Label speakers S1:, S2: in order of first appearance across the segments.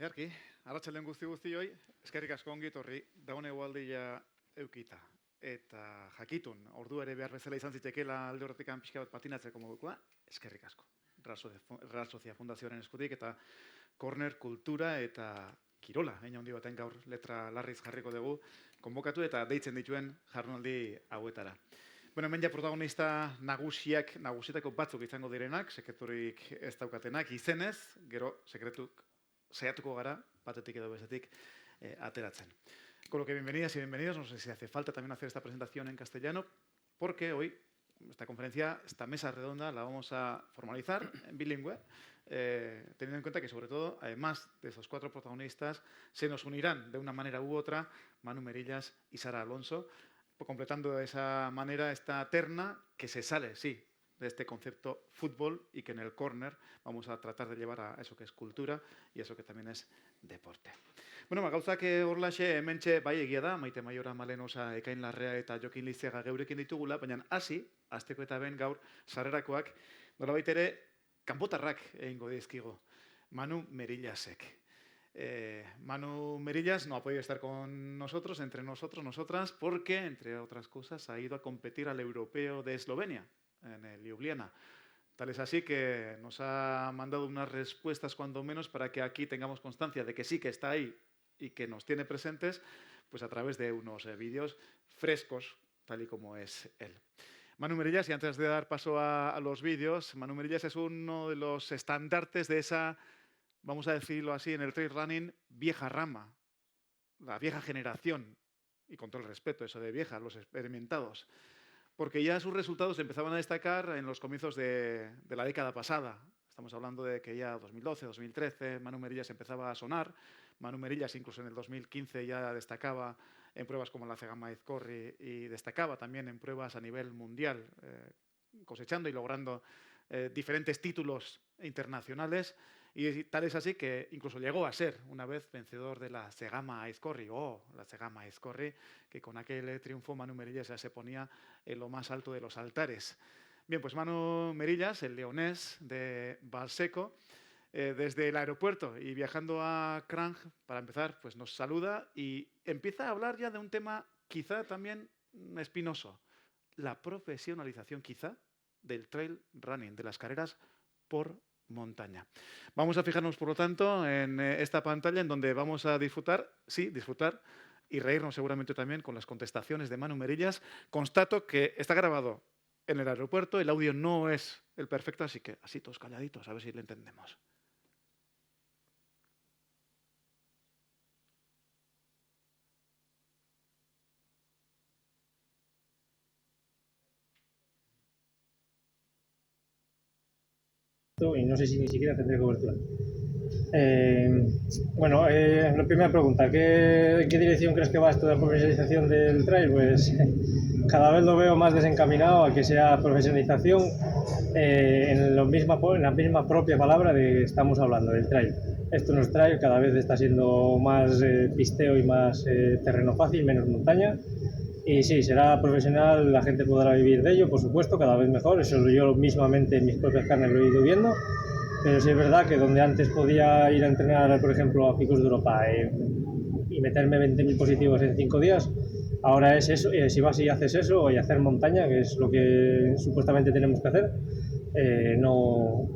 S1: Earki, arratsaldeon guztioi, eskerrik asko ongi etorri, dagoen egualdia eukita. Eta jakitun, ordu ere behar bezala izan zitekeela alde horretik pixka bat patinatzeko modukoa, eskerrik asko. Real Socia Fundazioaren eskutik eta Corner Kultura eta Kirola, handi baten gaur letra larriz jarriko dugu, konbokatu eta deitzen dituen jardunaldi hauetara. Bueno, hemen ja protagonista nagusietako batzuk izango direnak, sekreturik ez daukatenak, izenez, gero sekretuk saiatuko gara, batetik edo bezetik, ateratzen. Con lo que bienvenidas y bienvenidos, no sé si hace falta también hacer esta presentación en castellano, porque hoy esta conferencia, esta mesa redonda, la vamos a formalizar en bilingüe, teniendo en cuenta que, sobre todo, además de esos cuatro protagonistas, se nos unirán de una manera u otra Manu Merillas y Sara Alonso, completando de esa manera esta terna que se sale, sí, de este concepto fútbol y que en el córner vamos a tratar de llevar a eso que es cultura y eso que también es deporte. Bueno, gauzak horlaxe hementxe bai egia da, Maite Maiora, Malenosa, Ekain Larrea eta Jokin Lizega geurekin ditugula, baina hasi, asteko eta ben gaur sarrerakoak, nolabait ere kanpotarrak egingo dizkigo. Manu Merillasek. Manu Merillas no ha podido estar con nosotros, entre nosotros, nosotras, porque, entre otras cosas, ha ido a competir al Europeo de Eslovenia, en el Ljubljana. Tal es así que nos ha mandado unas respuestas, cuando menos, para que aquí tengamos constancia de que sí que está ahí y que nos tiene presentes, pues a través de unos vídeos frescos, tal y como es él. Manu Merillas, y antes de dar paso a los vídeos, Manu Merillas es uno de los estandartes de esa, vamos a decirlo así, en el trail running, vieja rama, la vieja generación, y con todo el respeto, eso de vieja, los experimentados, porque ya sus resultados empezaban a destacar en los comienzos de la década pasada. Estamos hablando de que ya 2012, 2013, Manu Merillas empezaba a sonar. Manu Merillas incluso en el 2015 ya destacaba en pruebas como la Cegama Aizkorri y destacaba también en pruebas a nivel mundial, cosechando y logrando diferentes títulos internacionales. Y tal es así que incluso llegó a ser una vez vencedor de la Cegama Aizkorri, la Cegama Aizkorri, que con aquel triunfo Manu Merillas ya se ponía en lo más alto de los altares. Bien, pues Manu Merillas, el leonés de Valseco, desde el aeropuerto y viajando a Cranj, para empezar, pues nos saluda y empieza a hablar ya de un tema quizá también espinoso, la profesionalización quizá del trail running, de las carreras por montaña. Vamos a fijarnos, por lo tanto, en esta pantalla en donde vamos a disfrutar, sí, disfrutar y reírnos seguramente también con las contestaciones de Manu Merillas. Constato que está grabado en el aeropuerto, el audio no es el perfecto, así que así todos calladitos, a ver si le entendemos.
S2: Y no sé si ni siquiera tendré cobertura. Bueno, la primera pregunta, ¿en qué dirección crees que va esto de la profesionalización del trail? Pues cada vez lo veo más desencaminado a que sea profesionalización en la misma propia palabra de que estamos hablando, del trail. Esto no es trail, cada vez está siendo más pisteo y más terreno fácil, menos montaña. Y sí, será profesional, la gente podrá vivir de ello, por supuesto, cada vez mejor. Eso yo mismamente en mis propias carnes lo he ido viendo. Pero sí es verdad que donde antes podía ir a entrenar, por ejemplo, a Picos de Europa y meterme 20.000 positivos en 5 días, ahora es eso, si vas y haces eso y hacer montaña, que es lo que supuestamente tenemos que hacer, no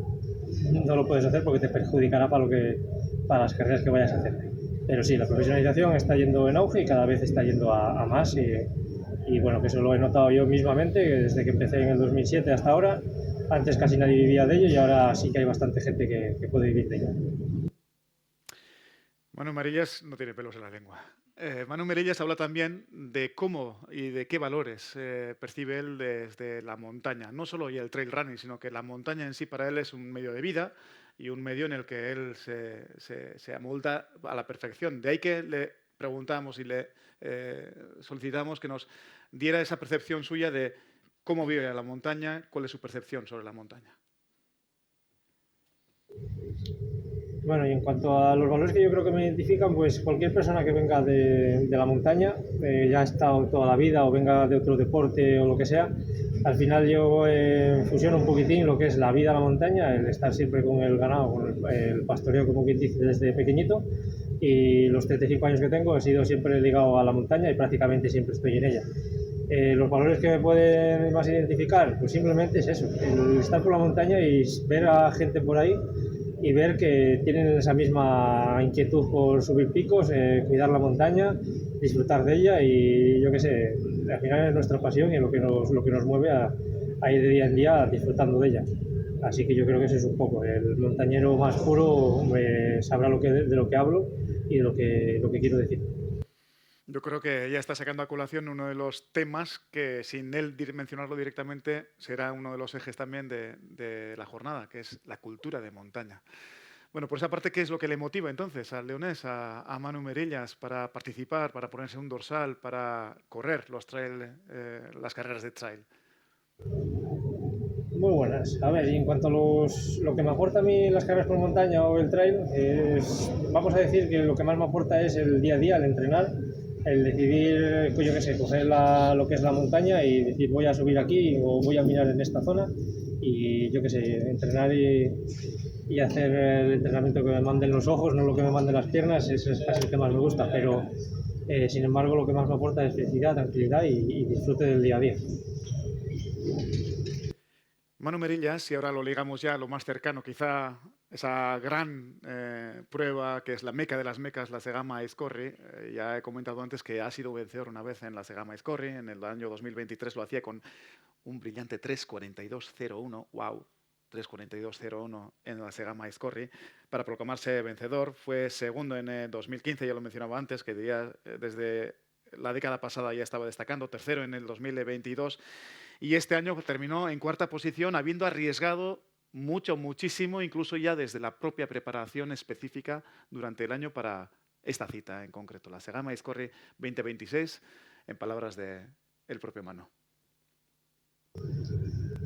S2: lo puedes hacer porque te perjudicará para las carreras que vayas a hacer. Pero sí, la profesionalización está yendo en auge y cada vez está yendo a más y bueno, que eso lo he notado yo mismamente desde que empecé en el 2007 hasta ahora. Antes casi nadie vivía de ello y ahora sí que hay bastante gente que puede vivir de ello.
S1: Manu Merillas no tiene pelos en la lengua. Manu Merillas habla también de cómo y de qué valores percibe él desde la montaña. No solo y el trail running, sino que la montaña en sí para él es un medio de vida y un medio en el que él se amolda a la perfección. De ahí que le preguntamos y le solicitamos que nos diera esa percepción suya de cómo vive la montaña, cuál es su percepción sobre la montaña.
S2: Bueno, y en cuanto a los valores que yo creo que me identifican, pues cualquier persona que venga de la montaña, ya ha estado toda la vida o venga de otro deporte o lo que sea, Al final yo fusiono un poquitín lo que es la vida a la montaña, el estar siempre con el ganado, con el pastoreo, como quien dice, desde pequeñito, y los 35 años que tengo he sido siempre ligado a la montaña y prácticamente siempre estoy en ella. Los valores que me pueden más identificar, pues simplemente es eso, el estar por la montaña y ver a gente por ahí y ver que tienen esa misma inquietud por subir picos, cuidar la montaña, disfrutar de ella y yo qué sé, al final es nuestra pasión y lo que nos mueve a ir de día en día disfrutando de ella. Así que yo creo que eso es un poco, el montañero más puro sabrá de lo que hablo y de lo que quiero decir.
S1: Yo creo que ya está sacando a colación uno de los temas que, sin él mencionarlo directamente, será uno de los ejes también de la jornada, que es la cultura de montaña. Bueno, por esa parte, ¿qué es lo que le motiva entonces al leonés, a Manu Merillas, para participar, para ponerse un dorsal, para correr las carreras de trail?
S2: Muy buenas. A ver, y en cuanto a lo que me aporta a mí las carreras por montaña o el trail, vamos a decir que lo que más me aporta es el día a día, el entrenar, el decidir, pues yo qué sé, coger lo que es la montaña y decir voy a subir aquí o voy a mirar en esta zona y yo qué sé, entrenar y hacer el entrenamiento que me manden los ojos, no lo que me manden las piernas, ese es casi el que más me gusta, pero sin embargo lo que más me aporta es felicidad, tranquilidad y disfrute del día a día.
S1: Manu Merillas, y ahora lo ligamos ya a lo más cercano, quizá esa gran prueba que es la meca de las mecas, la Segama Aizkorri. Ya he comentado antes que ha sido vencedor una vez en la Segama Aizkorri, en el año 2023 lo hacía con un brillante 3:42.01, wow, 3:42.01 en la Segama Aizkorri, para proclamarse vencedor. Fue segundo en 2015, ya lo mencionaba antes, que desde la década pasada ya estaba destacando, tercero en el 2022, y este año terminó en cuarta posición, habiendo arriesgado muchísimo, incluso ya desde la propia preparación específica durante el año para esta cita en concreto, la Segama Aizkorri 2026, en palabras del propio Manu.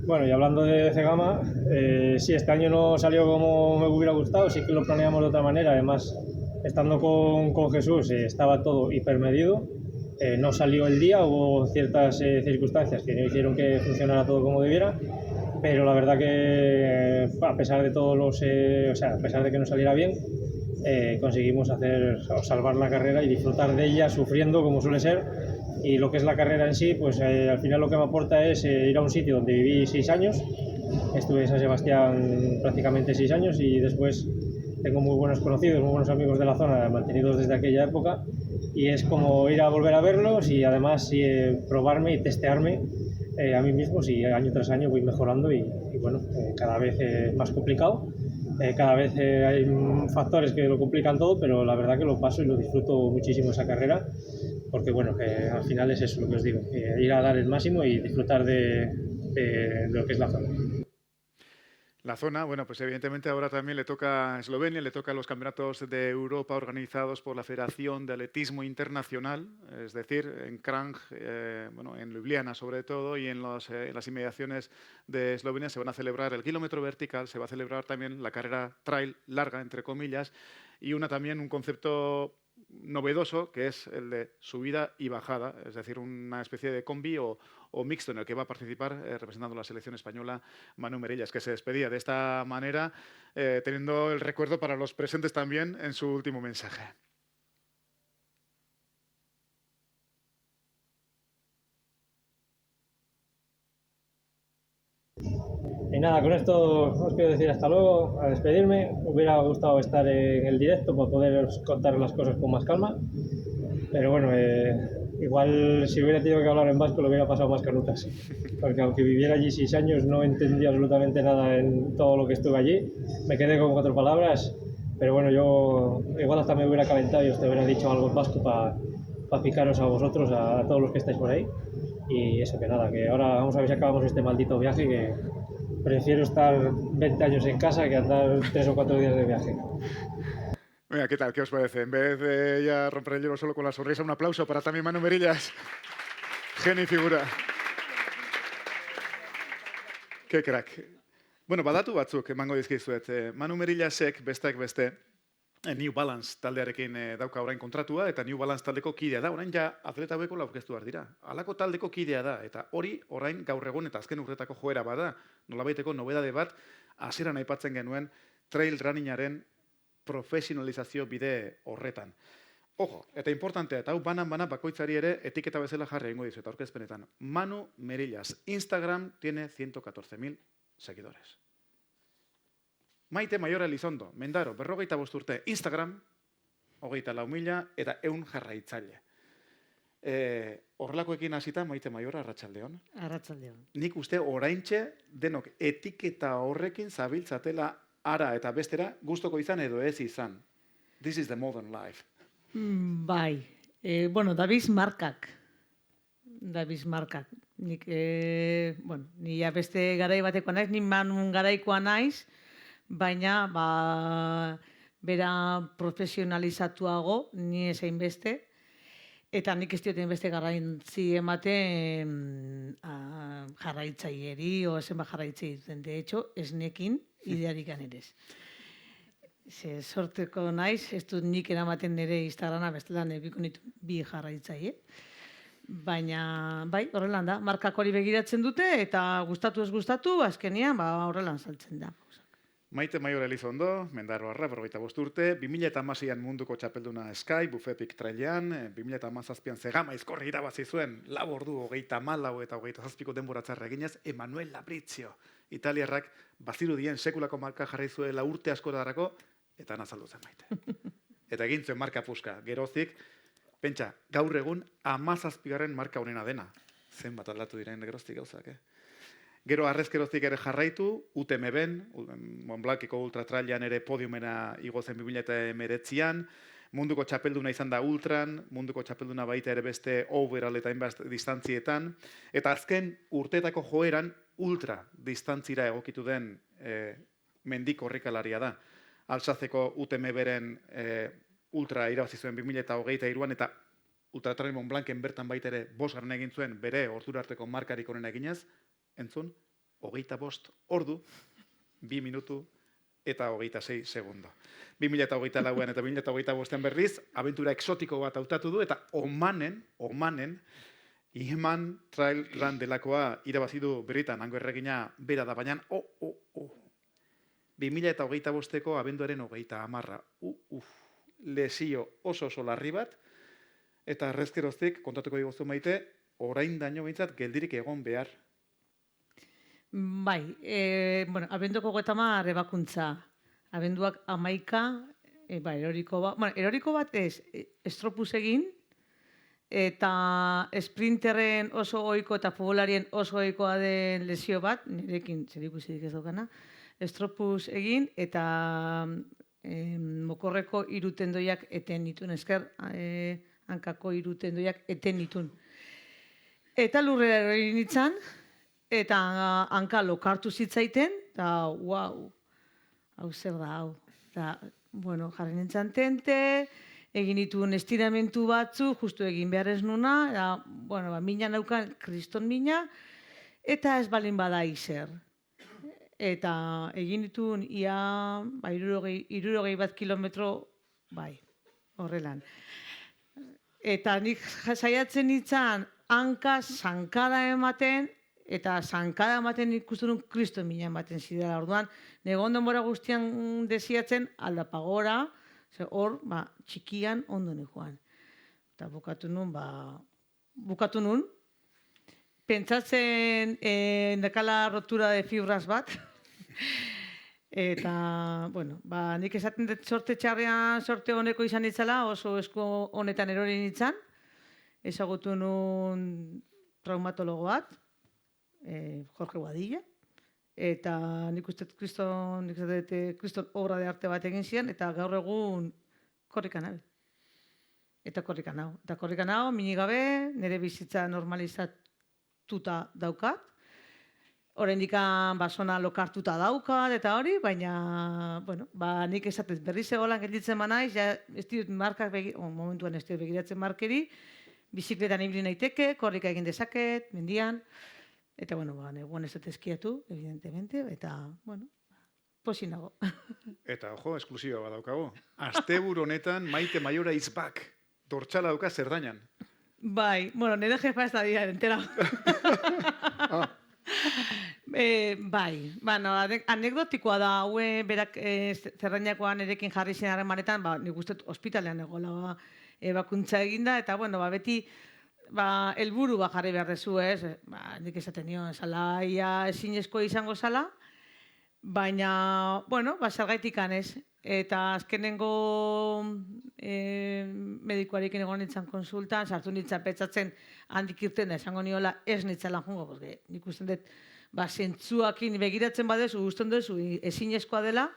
S2: Bueno, y hablando de Cegama, sí, este año no salió como me hubiera gustado, sí que lo planeamos de otra manera, además, estando con Jesús estaba todo hipermedido, no salió el día, hubo ciertas circunstancias que no hicieron que funcionara todo como debiera, pero la verdad que a pesar de todos a pesar de que no saliera bien, conseguimos salvar la carrera y disfrutar de ella sufriendo como suele ser. Y lo que es la carrera en sí, pues al final lo que me aporta es ir a un sitio donde viví 6 años, estuve en San Sebastián prácticamente 6 años y después tengo muy buenos conocidos, muy buenos amigos de la zona mantenidos desde aquella época y es como ir a volver a verlos y además probarme y testearme a mí mismo si año tras año voy mejorando y bueno, cada vez más complicado. Cada vez hay factores que lo complican todo, pero la verdad que lo paso y lo disfruto muchísimo esa carrera, porque bueno, al final es eso lo que os digo, ir a dar el máximo y disfrutar de lo que es la zona.
S1: La zona, bueno, pues evidentemente ahora también le toca a Eslovenia, le toca los campeonatos de Europa organizados por la Federación de Atletismo Internacional, es decir, en Kranj, bueno, en Ljubljana sobre todo, y en las inmediaciones de Eslovenia se van a celebrar el kilómetro vertical, se va a celebrar también la carrera trail larga, entre comillas, y también un concepto novedoso que es el de subida y bajada, es decir, una especie de combi o mixto en el que va a participar representando la selección española Manu Merillas, que se despedía de esta manera, teniendo el recuerdo para los presentes también en su último mensaje.
S2: Y nada, con esto os quiero decir hasta luego, a despedirme. Me hubiera gustado estar en el directo para poder contar las cosas con más calma, pero bueno, igual si hubiera tenido que hablar en vasco lo hubiera pasado más canutas, porque aunque viviera allí 6 años no entendí absolutamente nada en todo lo que estuve allí, me quedé con 4 palabras, pero bueno, yo igual hasta me hubiera calentado y os te hubiera dicho algo en vasco para picaros a vosotros, a todos los que estáis por ahí, y eso que nada, que ahora vamos a ver si acabamos este maldito viaje, que prefiero estar 20 años en casa que andar 3 o 4 días de viaje.
S1: Mira, ¿qué tal? ¿Qué os parece? En vez de ya romper el hielo solo con la sonrisa, un aplauso para también Manu Merillas. Genio y figura. Qué crack. Bueno, badatu batzuk emango dizkizuet. Manu Merillasek besteak beste, New Balance taldearekin dauka orain kontratua, eta New Balance taldeko kidea da, orain ja atleta haueko aurkeztu behar dira. Halako taldeko kidea da, eta hori orain gaur egun eta azken urtetako joera bada, nolabaiteko nobedade bat, hasieran aipatzen genuen trail runningaren profesionalizazio bide horretan. Ojo, eta importantea, eta hau banan bakoitzari ere etiketa bezala jarri egingo dizu, eta aurkezpenetan. Manu Merillas, Instagram tiene 114.000 seguidores. Maite Maiora Elizondo, Mendaro, 45 urte, Instagram, 24.000 eta 100 jarraitzaile. Horrelakoekin hasita, Maite Maiora, arratsaldeon.
S3: Arratsaldeon.
S1: Nik uste oraintxe denok etiketa horrekin zabiltzatela ara eta bestera gustoko izan edo ez izan. This is the modern life.
S3: Bai, Daviz markak. Nik, ni beste garai batekoa naiz, ni Manun garaikoa naiz, baina, bera profesionalizatuago, ni ezein beste, eta nik ez dioten beste garrantzi ematen jarraitzaileri, o zenbat jarraitzai duten, de hecho, esnekin idearik anerez. Sorteko naiz, ez dut nik eramaten nire Instagrama bestela nebiko nitu bi jarraitzaile. Baina, bai, horrelan da, markak hori begiratzen dute, eta gustatu ez gustatu, azkenean, horrelan saltzen da.
S1: Maite Maiora Elizondo, Mendaroarra, 45 urte, 2016an munduko txapelduna Sky, Bufepik trailean, 2017an Zegama izkorri irabazi zuen, 4 ordu 34 eta 27ko denbora txarra eginez, Emanuel Labrizio, italiarrak bazirudien sekulako marka jarri zuela urte askotarako, eta nazaldu zen Maite. Eta egin zuen marka puska, gerozik, pentsa, gaur egun 17. marka honena dena. Zenbat aldatu diren geroztik gauzak, Gero arrezkeroztik ere jarraitu, UTMB-en, Mont Blanceko ultratrailean ere podiumena igo zen 2019an, munduko txapelduna izan da ultran, munduko txapelduna baita ere beste overall eta hainbat distantzietan, eta azken urteetako joeran ultra distantzira egokitu den mendiko horrikalaria da. Alsazeko UTMB-ren ultra irabazi zuen 2023an eta ultratrail Mont Blancen bertan baita ere 5. egin zuen bere ordura arteko markarik onena eginez, entzun, 25 ordu, 2 minutu eta 26 segundo. 2024an eta 2025an berriz, abentura exotiko bat hautatu du, eta Omanen, Iheman Trail Run delakoa irabazi du berritan, hango erregina bera da, baina, 2025ko abenduaren 30. Lesio oso larri bat, eta arrezkeroztik, kontatuko diguzu Maite, orain daño behintzat geldirik egon behar.
S3: Bai, abenduko 30 ebakuntza. Abenduak 11, eroriko bat ez, estropuz egin, eta sprinterren oso ohiko eta futbolarien oso ohikoa den lesio bat, nirekin zerikusirik ez daukana, estropuz egin, eta mokorreko 3 tendoiak eten nituen, esker hankako 3 tendoiak eten nituen. Eta lurrera erori nintzen, eta hanka lokartu zitzaiten, eta hau zer da, hau. Eta, jarri nintzen tente, egin dituen estiramentu batzu, justu egin behar ez nuna, eta, mina naukan, kriston mina, eta ez balin bada izer. Eta egin dituen ia 61 kilometro, horrelan. Eta nik saiatzen nintzen hanka zankada ematen, eta zankada ematen ikusten duen kriston mina ematen zidela. Orduan, negon denbora guztian desiatzen aldapagora, hor, txikian ondo nikoan. Eta bukatu nun, pentsatzen nekala rotura de fibras bat, eta, nik esaten dut sorte txarrean, sorte honeko izan ditzala, oso esku honetan erori nintzen, ezagutu nun traumatologo bat, Jorge Guadilla, eta nik uste kriston obra de arte bat egin zian, eta gaur egun korrikan nabil. Eta korrikan hau, minigabe, nire bizitza normalizatuta daukat, oraindik basona lokartuta daukat, eta hori, baina, nik esatez berriz egolan gelditzen banaiz, ez diut markak, momentuan ez diut begiratzen markeri, bizikletan ibili naiteke, korrika egin dezaket, mendian, eta, neguan ez dut eskiatu, evidentemente, eta, posi nago.
S1: Eta, ojo, esklusiba badaukago. Asteburu honetan Maite Maiora is back. Dortxala dauka Zerdainan.
S3: Bai, bueno, nire jefa ez da dira, entera. Bai, bueno, anekdotikoa da, haue berak Zerdainakoan erekin jarri zen harremanetan, nik uste ospitalean egola ebakuntza eginda, eta, bueno, beti helburu jarri behar dezu, ez? Nik esaten nio, esala ezinezko izango zala, baina, bueno, zergaitik ez. Eta azkenengo medikuarekin egon nintzen konsultan, sartu nintzen petzatzen handik irten da, esango niola ez nintzela jungo, porque nik usten dut, zentzuakin begiratzen badezu, usten duzu ezinezkoa dela,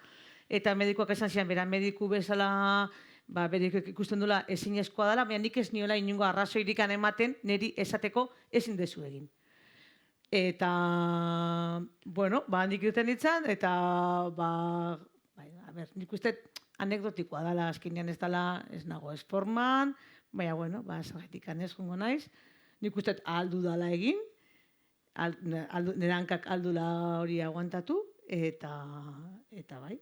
S3: eta medikuak esan zian, bera mediku bezala, beriko ikusten duela ezinezkoa dela, baina nik ez niola inungo arrazoirikan ematen, niri esateko ezin dezu egin. Eta, bueno, handik irten nintzen, eta, nik uste anekdotikoa dela, azkenean ez dela, ez nago ez forman, baina, bueno, zergatik ez jungo naiz, nik uste aldu dela egin, nire hankak aldula hori aguantatu, eta bai.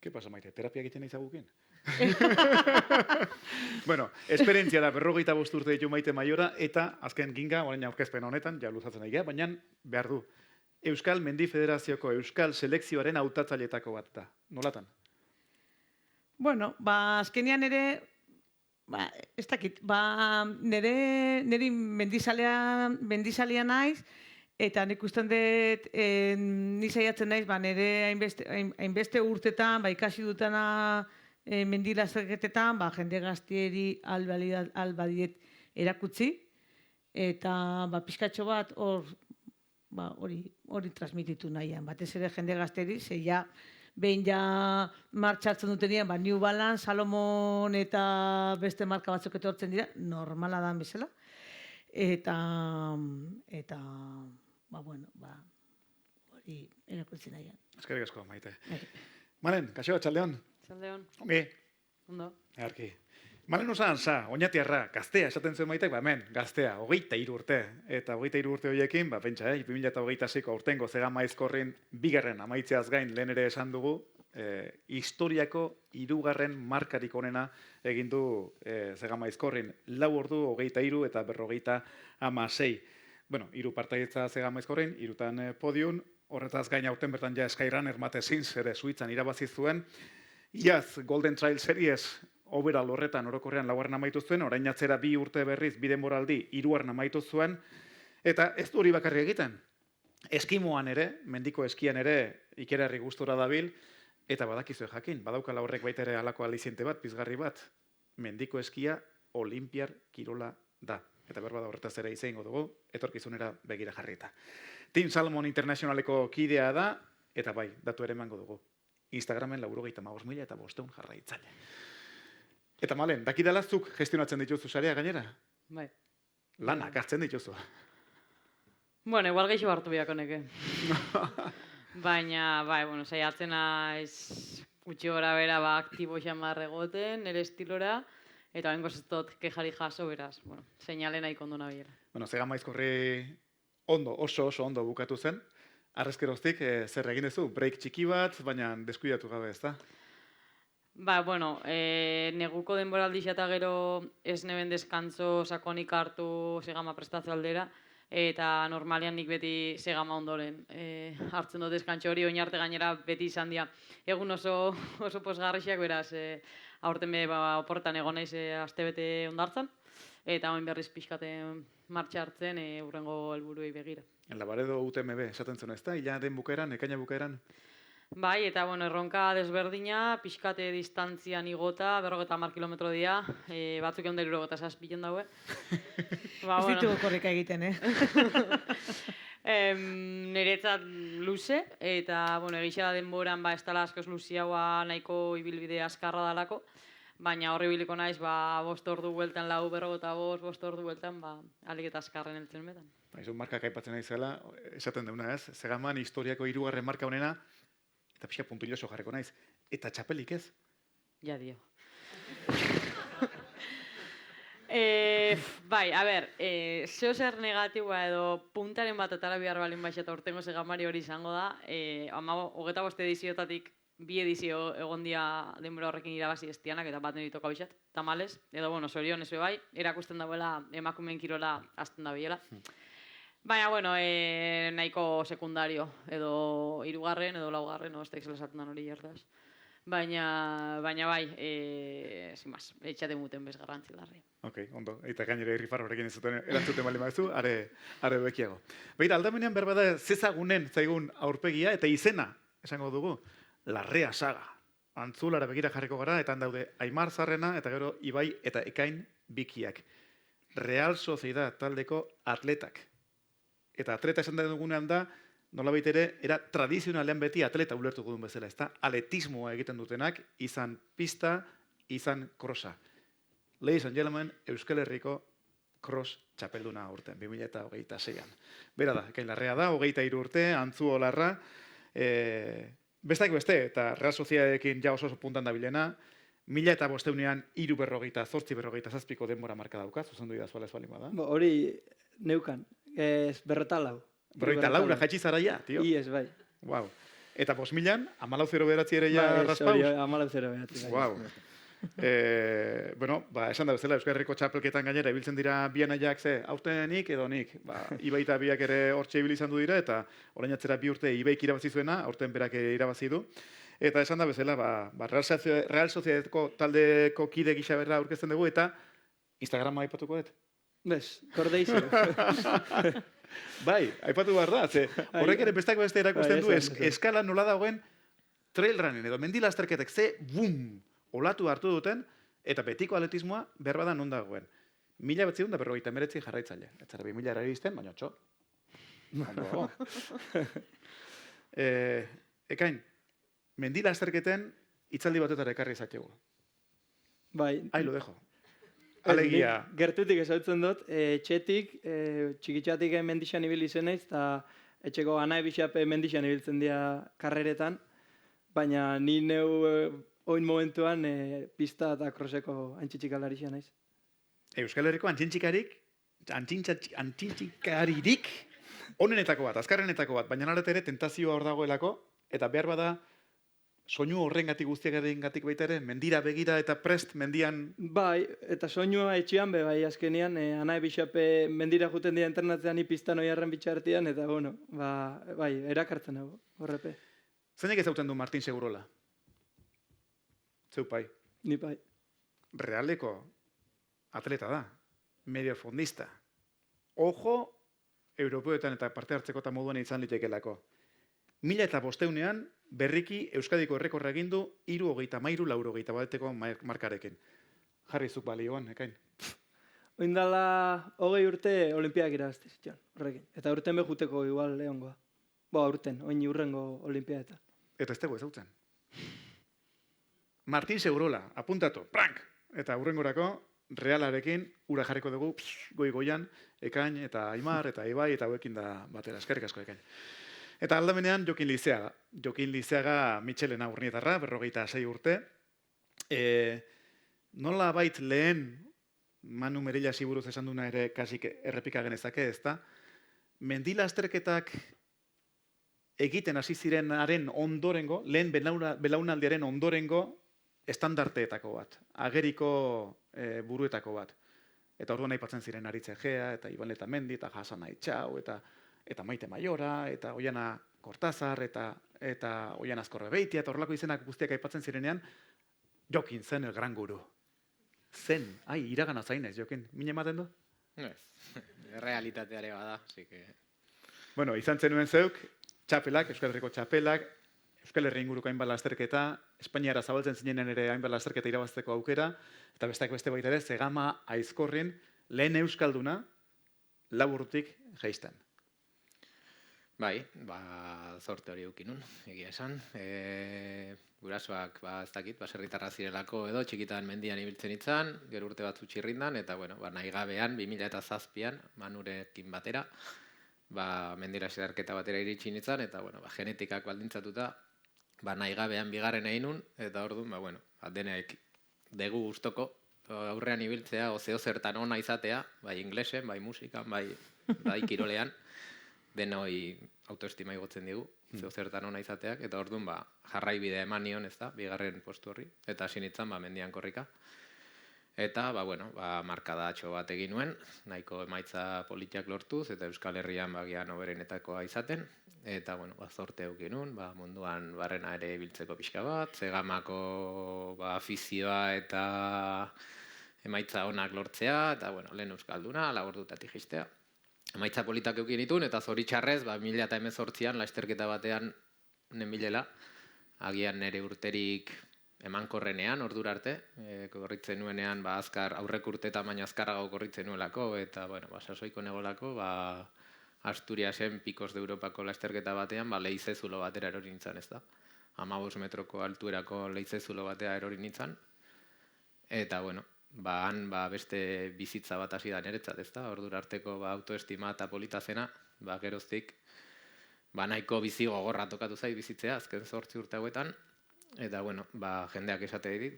S1: ¿Qué pasa, Maite? Terapia egiten izagukin? Bueno, esperientzia da, 55 urte ditu Maite Maiora, eta azken ginga, orain aurkezpen honetan, ja luzatzen egia, baina behar du. Euskal Mendi Federazioko Euskal Selekzioaren hautatzaileetako bat da. Nolatan?
S3: Bueno, azkenean ere, ez dakit, niri mendizalea naiz, eta nik usten dut, ni saiatzen naiz, nire hainbeste urtetan, ikasi dutana mendila zergetetan, jende gaztieri albadiet erakutsi, eta pixkatxo bat hori transmititu nahian. Batez ere jende gazteri, behin martxatzen dutenean, New Balance, Salomon eta beste marka batzuk etortzen dira, normala da bezala. Eta, hori erakutzen nahian.
S1: Eskerrik asko, Maite. Malen, kaixo, txaldeon?
S4: Txaldeon.
S1: Ongi?
S4: Ondo.
S1: Earki. Malen osan, oinatiarra, gaztea, esaten zuen Maitek, hemen, gaztea, 23 urte. Eta 23 urte horiekin, pentsa, 2026ko aurtengo Zegama Aizkorrin bigarren amaitzeaz gain lehen ere esan dugu, historiako 3. markarik onena egin du Zegama Aizkorrin. 4 ordu, 23 eta 56. Bueno, 3 partaidetza Zegama Aizkorrin, 3 podium, horretaz gain aurten bertan ja Skyrunner Matezins ere Suitzan irabazi zuen. Iaz, Golden Trail Series overall horretan orokorrean 4. amaitu zuen, orain atzera 2 urte berriz, 2 denboraldi 3. amaitu zuen, eta ez du hori bakarri egiten. Eskimoan ere, mendiko eskian ere, ikerarri gustora dabil, eta badakizue jakin, badaukala horrek baita ere halako aliziente bat, pizgarri bat, mendiko eskia olimpiar kirola da. Eta berbada horretaz ere izango dugu, etorkizunera begira jarrita. Team Salmon Internationaleko kidea da, eta bai, datu ere emango dugu. Instagramen 95.000 eta 500 jarraitzaile. Eta Malen, dakidala zuk gestionatzen dituzu sarea gainera?
S4: Bai.
S1: Lanak hartzen dituzu.
S4: Bueno, igual geixo hartu biako neke. Baina, bai, bueno, saiatzen naiz gutxi gora bera aktibo xamar egoten, nire estilora, eta bengo zestot kejari jaso, beraz, bueno, seinale nahiko ondo nabiera.
S1: Bueno, Zegama Aizkorri oso ondo bukatu zen. Arrezkeroztik, zer egin duzu? Break txiki bat, baina deskuidatu gabe, ez da?
S4: Ba, bueno, neguko denboraldi eta gero ez neben deskantzo sakonik hartu Zegama prestazio aldera, eta normalean nik beti Zegama ondoren hartzen dut deskantxo hori, oin arte gainera beti izan dira. Egun oso posgarriak, beraz, aurten be oporretan egon naiz astebete ondartzan, eta oin berriz pixkate martxa hartzen hurrengo helburuei begira.
S1: Labaredo UTMB, esaten zuen, ez da? Hilaren bukaeran, ekaina bukaeran?
S4: Bai, eta bueno, erronka desberdina, pixkate distantzian igota, 50 kilometro dira, batzuk egon da 67 daue.
S3: Ez ditugu korrika egiten,
S4: Niretzat luze, eta bueno, egisa denboran ez dela askoz luziagoa nahiko ibilbide azkarra dalako, baina horri biliko naiz, 5 ordu bueltan 4:55, 5 ordu bueltan, alik eta azkarren heltzen betan.
S1: Izun markak aipatzen nahi zela, esaten deuna ez, Zegaman historiako 3. marka honena, eta pixka puntilloso jarriko naiz. Eta txapelik ez?
S4: Ja dio. Bai, a ber, zeo zer negatiboa edo puntaren bat atara behar balin baixa eta urtengo segamari hori izango da, 25 ediziotatik 2 edizio egon dia denbora horrekin irabazi estianak eta bat niri toka bixat, tamales, edo, bueno, sorion ez bai, erakusten dauela emakumeen kirola azten da biela. Baina, bueno, nahiko sekundario, edo 3. edo 4. No, ez da izan esaten da hori jardaz. Baina bai, sin más, etxate muten bez garrantzi larri.
S1: Ok, ondo. Eta gainera irrifar horrekin ez zuten erantzuten bali mazu, are bekiago. Begira, aldamenean berbada zezagunen zaigun aurpegia eta izena, esango dugu, Larrea Saga. Antzulara begira jarriko gara, eta han daude Aimar Zarrena eta gero Ibai eta Ekain bikiak. Real Sociedad taldeko atletak. Eta atleta esan da dugunean da, nolabait ere, era tradizionalean beti atleta ulertuko duen bezala, ez da? Atletismoa egiten dutenak, izan pista, izan krosa. Ladies and gentlemen, Euskal Herriko cross txapelduna urten, 2026an. Bera da, Ekain Larrea da, 23 urte, Antzu Olarra, bestak beste, eta Real Sociedadekin ja oso puntan dabilena, 1500ean 3:48 denbora marka dauka, zuzendu idazuala ez balin bada.
S5: Hori neukan, ez 44.
S1: 44 jaitsi zara ja, tio.
S5: Iez, bai.
S1: Wow. Eta 5000an, 14:09 ere ja raspauz.
S5: Hori, 14:09.
S1: Wow. Bueno, esan da bezala, Euskal Herriko txapelketan gainera ibiltzen dira bi anaiak aurtenik edo nik. Ibai eta biak ere hortxe ibili izan du dira, eta orain atzera 2 urte Ibaik irabazi zuena, aurten berak irabazi du. Eta esan da bezala, Real Sociedadeko taldeko kide gisa berra aurkezten dugu, eta Instagrama aipatuko dut.
S5: Bez, kordeizu.
S1: Bai, aipatu behar da, horrek ere bestako beste erakusten du, eskala nola dagoen trail running edo mendilasterketek bum, olatu hartu duten, eta betiko atletismoa berbada non dagoen. 1959 jarraitzaile. Etzara 2000 erarizten, baina txo. Ekain, mendilasterketen hitzaldi batetara ekarri izategu.
S5: Bai.
S1: Ahí lo dejo. Alegia.
S5: Gertutik ezautzen dut, etxetik, txikitxatik mendixan ibili zenez, eta etxeko Anai Bixape mendixan ibiltzen dira karreretan, baina ni neu oin momentuan pista eta kroseko antxintxikalari naiz.
S1: Euskal Herriko antxintxikaririk onenetako bat, azkarrenetako bat, baina naret ere tentazioa hor dagoelako, eta behar bada soinu horrengatik guztiagatik baita ere, mendira begira eta prest mendian...
S5: Bai, eta soinua etxean bai azkenean, Anai Bixape mendira juten dira internatzean ipiztan oiarren bitxartian, eta bueno, bai, erakartzen dago, horrepe.
S1: Zeinek ezauten du Martin Segurola? Zeu pai.
S5: Ni pai.
S1: Realeko atleta da, mediofondista. Ojo, europeoetan eta parte hartzeko eta moduan izan litekelako. 1500ean berriki Euskadiko errekorra egin du 3:33:80 markarekin. Jarri zuk balioan, Ekain.
S5: Oindala 20 urte olimpiadak irabazte zitzen, horrekin. Eta urten behuteko igual lehongoa. Urten, oin urrengo olimpiadetan.
S1: Eta ez dugu ezautzen. Martin Segurola, apuntatu, prank! Eta urrengorako Realarekin ura jarriko dugu goi-goian, Ekain eta Aimar eta Ibai eta hauekin da batera. Eskerrik asko, Ekain. Eta aldamenean Jokin Lizeaga. Jokin Lizeaga Michelena urnietarra, 46 urte. Nola bait lehen Manu Merillasi buruz esan duna ere kasik errepika genezake, ezta? Mendilasterketak egiten hasi zirenaren ondorengo, lehen belaunaldiaren ondorengo estandarteetako bat, ageriko buruetako bat. Eta orduan aipatzen ziren Aritze Egea, eta Iban Letamendi, eta Hasan Aitxau, eta Maite Maiora, eta Oiana Kortazar, eta Oiana Azkorbeitia, eta horrelako izenak guztiak aipatzen zirenean, Jokin zen el gran guru. Zen, iragana zainez, Jokin, mine ematen du?
S6: Ez, realitateare bada, así que...
S1: Bueno, izan zenuen zeuk, txapelak, Euskal Herriko txapelak, Euskal Herri inguruko hainbat lasterketa, Espainiara zabaltzen zinenen ere hainbat lasterketa irabazteko aukera, eta besteak beste baita ere, Zegama Aizkorrin lehen euskalduna 4 urtetik jaisten.
S6: Bai, zorte hori eukinun, egia esan. Gurasoak, ez dakit, baserritarra zirelako edo, txikitan mendian ibiltzen itzan, gero urte batzu txirrindan, eta bueno, nahi gabean, 2007an, Manurekin batera, mendira zerarketa batera iritsi nintzen, eta bueno, genetikak baldintzatuta, nahi gabean bigarren egin nun, eta orduan, denek degu guztoko, aurrean ibiltzea, o zertan ona izatea, bai inglesen, bai musikan, bai kirolean, denoi autoestima igotzen digu, zertan ona izateak, eta orduan jarraibidea eman nion, ez da, bigarren postu horri, eta hasi nintzen mendian korrika. Eta, markadatxo bat egin nuen, nahiko emaitza politiak lortuz, eta Euskal Herrian bagian oberenetakoa izaten, eta, zorte eukin nun, munduan barrena ere biltzeko pixka bat, Zegamako afizioa eta emaitza onak lortzea, eta, lehen Euskalduna, labordutatik jistea. Emaitza politak eukin ditun, eta zoritxarrez, 2018an, lasterketa batean nenbilela, agian nire urterik emankorrenean, ordura arte, korritzen nuenean, aurrek urte eta baina azkarrago korritzen nuelako, eta, sasoiko negolako, Asturiasen Picos de Europako lasterketa batean, leizezulo batera erori nintzen, ez da. 15 metroko altuerako leizezulo batea erori nintzen, eta, han beste bizitza bat hasi da niretzat, ez da, ordura arteko autoestima eta polita zena, geroztik, nahiko bizi gogorra tokatu zait bizitzea, azken 8 urte hauetan, eta, jendeak esate dit,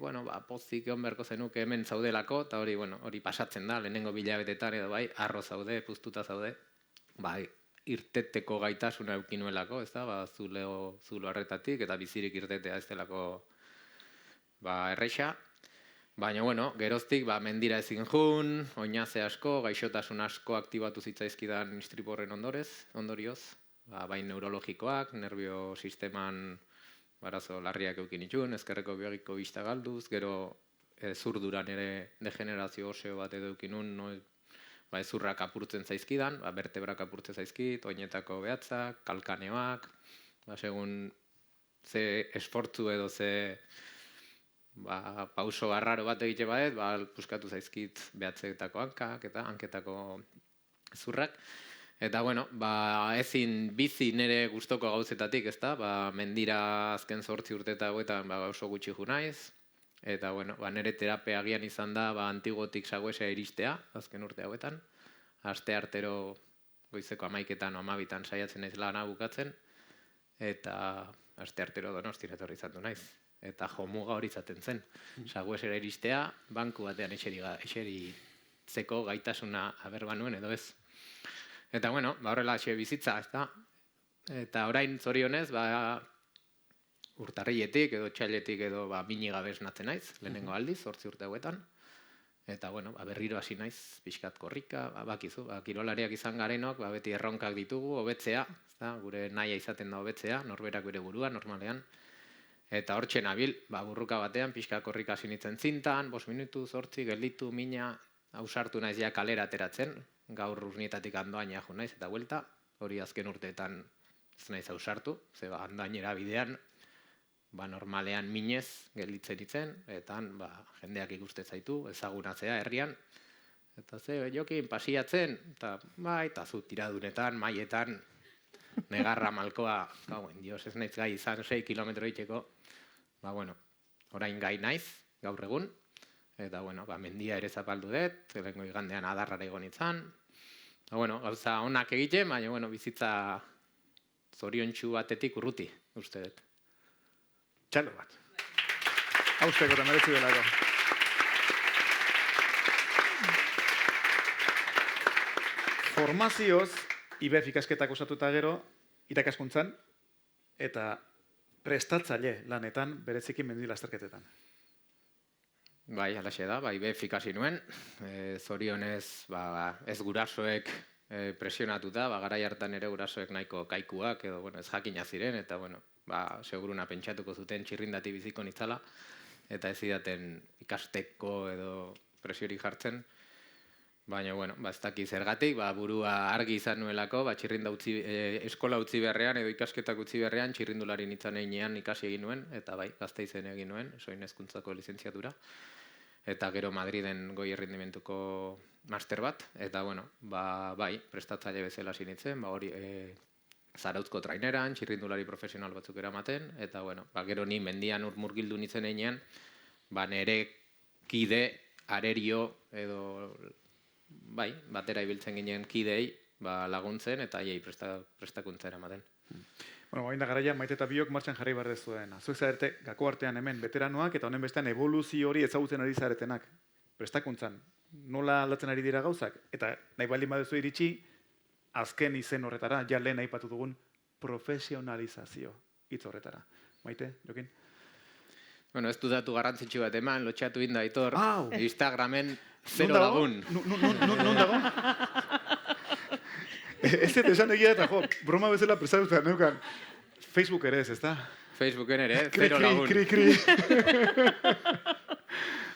S6: pozik egon beharko zenuke hemen zaudelako, eta hori pasatzen da, lehenengo bilabetetan edo arro zaude, puztuta zaude, irteteko gaitasuna eukinuelako, ez da, zulo harretatik, eta bizirik irtetea ez delako erreixa. Baina, geroztik, mendira ezin jun, oinaze asko, gaixotasun asko aktibatu zitzaizkidan istriporren ondorioz, bai neurologikoak, nerbio sisteman arazo larriak eukin itxun, ezkerreko biogiko bista galduz, gero zurduran ere degenerazio oseo bat edo eukinun, ezurrak apurtzen zaizkidan, bertebrak apurtzen zaizkit, oinetako behatzak, kalkaneoak, segun ze esfortzu edo ze pauso arraro bat egite badet, puskatu zaizkit behatzetako hankak eta hanketako ezurrak. Eta, ezin bizi nire gustoko gauzetatik, ez da, mendira azken 8 urte eta hauetan oso gutxi ju naiz, eta, nire terapia agian izan da antigotik saguesea iristea, azken urte hauetan, aste artero goizeko 11etan o 12etan saiatzen naiz lana bukatzen, eta aste artero Donostira etorri izan du naiz. Eta jomuga hori izaten zen. Saguesera iristea, banku batean eseritzeko gaitasuna aberba nuen edo ez. Eta, horrela bizitza, ez da. Eta orain zorionez, urtarrietik edo txailetik edo mini gabe esnatzen naiz, lehenengo aldiz, 8 urte hauetan. Eta, berriro hasi naiz, pixkat korrika, bakizu, kirolariak izan garenok, beti erronkak ditugu, hobetzea, gure nahia izaten da hobetzea, norberak bere burua, normalean. Eta hortxe nabil, burruka batean, pixka korrika hasi nintzen zintan, 5 minutu, 8, gelditu, mina, ausartu naiz ja kalera ateratzen, gaur urnietatik andoaina jo naiz, eta buelta, hori azken urteetan ez naiz ausartu, ze andoainera bidean, normalean minez gelditzen itzen, eta jendeak ikuste zaitu, ezagunatzea herrian, eta jokin pasiatzen, eta zu tiradunetan, maietan, negarra malkoa, dios, ez naiz gai izan 6 kilometro itxeko, orain gai naiz, gaur egun, eta, mendia ere zapaldu dut, lehenko igandean adarrara egon itzan, gauza onak egiten, baina, bizitza zoriontsu batetik urruti, uste dut.
S1: Txalo bat. Hausteko eta meretzi delako. Formazioz, IBEF ikasketak osatuta gero, irakaskuntzan, eta prestatzaile lanetan, bereziki mendi lasterketetan.
S6: Bai, alaxe da, IBEF ikasi nuen, zorionez, ez gurasoek presionatuta, garai hartan ere gurasoek nahiko kaikuak, edo, ez jakina ziren, eta, seguruna pentsatuko zuten txirrindati biziko nitzala, eta ez zidaten ikasteko edo presiorik jartzen, baina, ez daki zergatik, burua argi izan nuelako, txirrinda eskola utzi beharrean edo ikasketak utzi beharrean, txirrindulari nintzen einean ikasi egin nuen, eta Gasteizen egin nuen, soin hezkuntzako lizentziatura, eta gero Madriden goi errendimentuko master bat, eta, prestatzaile bezala hasi nintzen, hori Zarautzko traineran, txirrindulari profesional batzuk eramaten, eta, gero ni mendian murgildu nintzen einean, nire kide, arerio, edo, batera ibiltzen ginen kidei, laguntzen, eta aiei prestakuntza eramaten.
S1: Hain da garaia, Maite eta biok martxan jarri barrez zuen. Zuek zarete, gako artean hemen veteranoak, eta honen bestean evoluzio hori ezagutzen ari zaretenak. prestakuntzan, nola aldatzen ari dira gauzak, eta nahi baldin baduzu iritsi, azken izen horretara, ja lehen aipatu dugun profesionalizazio hitz horretara. Maite, Jokin?
S6: Bueno, ez du datu garrantzitsu bat eman, lotxatu inda Aitor,
S1: Au!
S6: Instagramen 0 lagun.
S1: Non dago? Ez dut esan egia eta broma bezala prestatuta neukan. Facebook ere ez, ezta?
S6: Facebooken ere,
S1: Kri,
S6: 0 lagun.
S1: kri.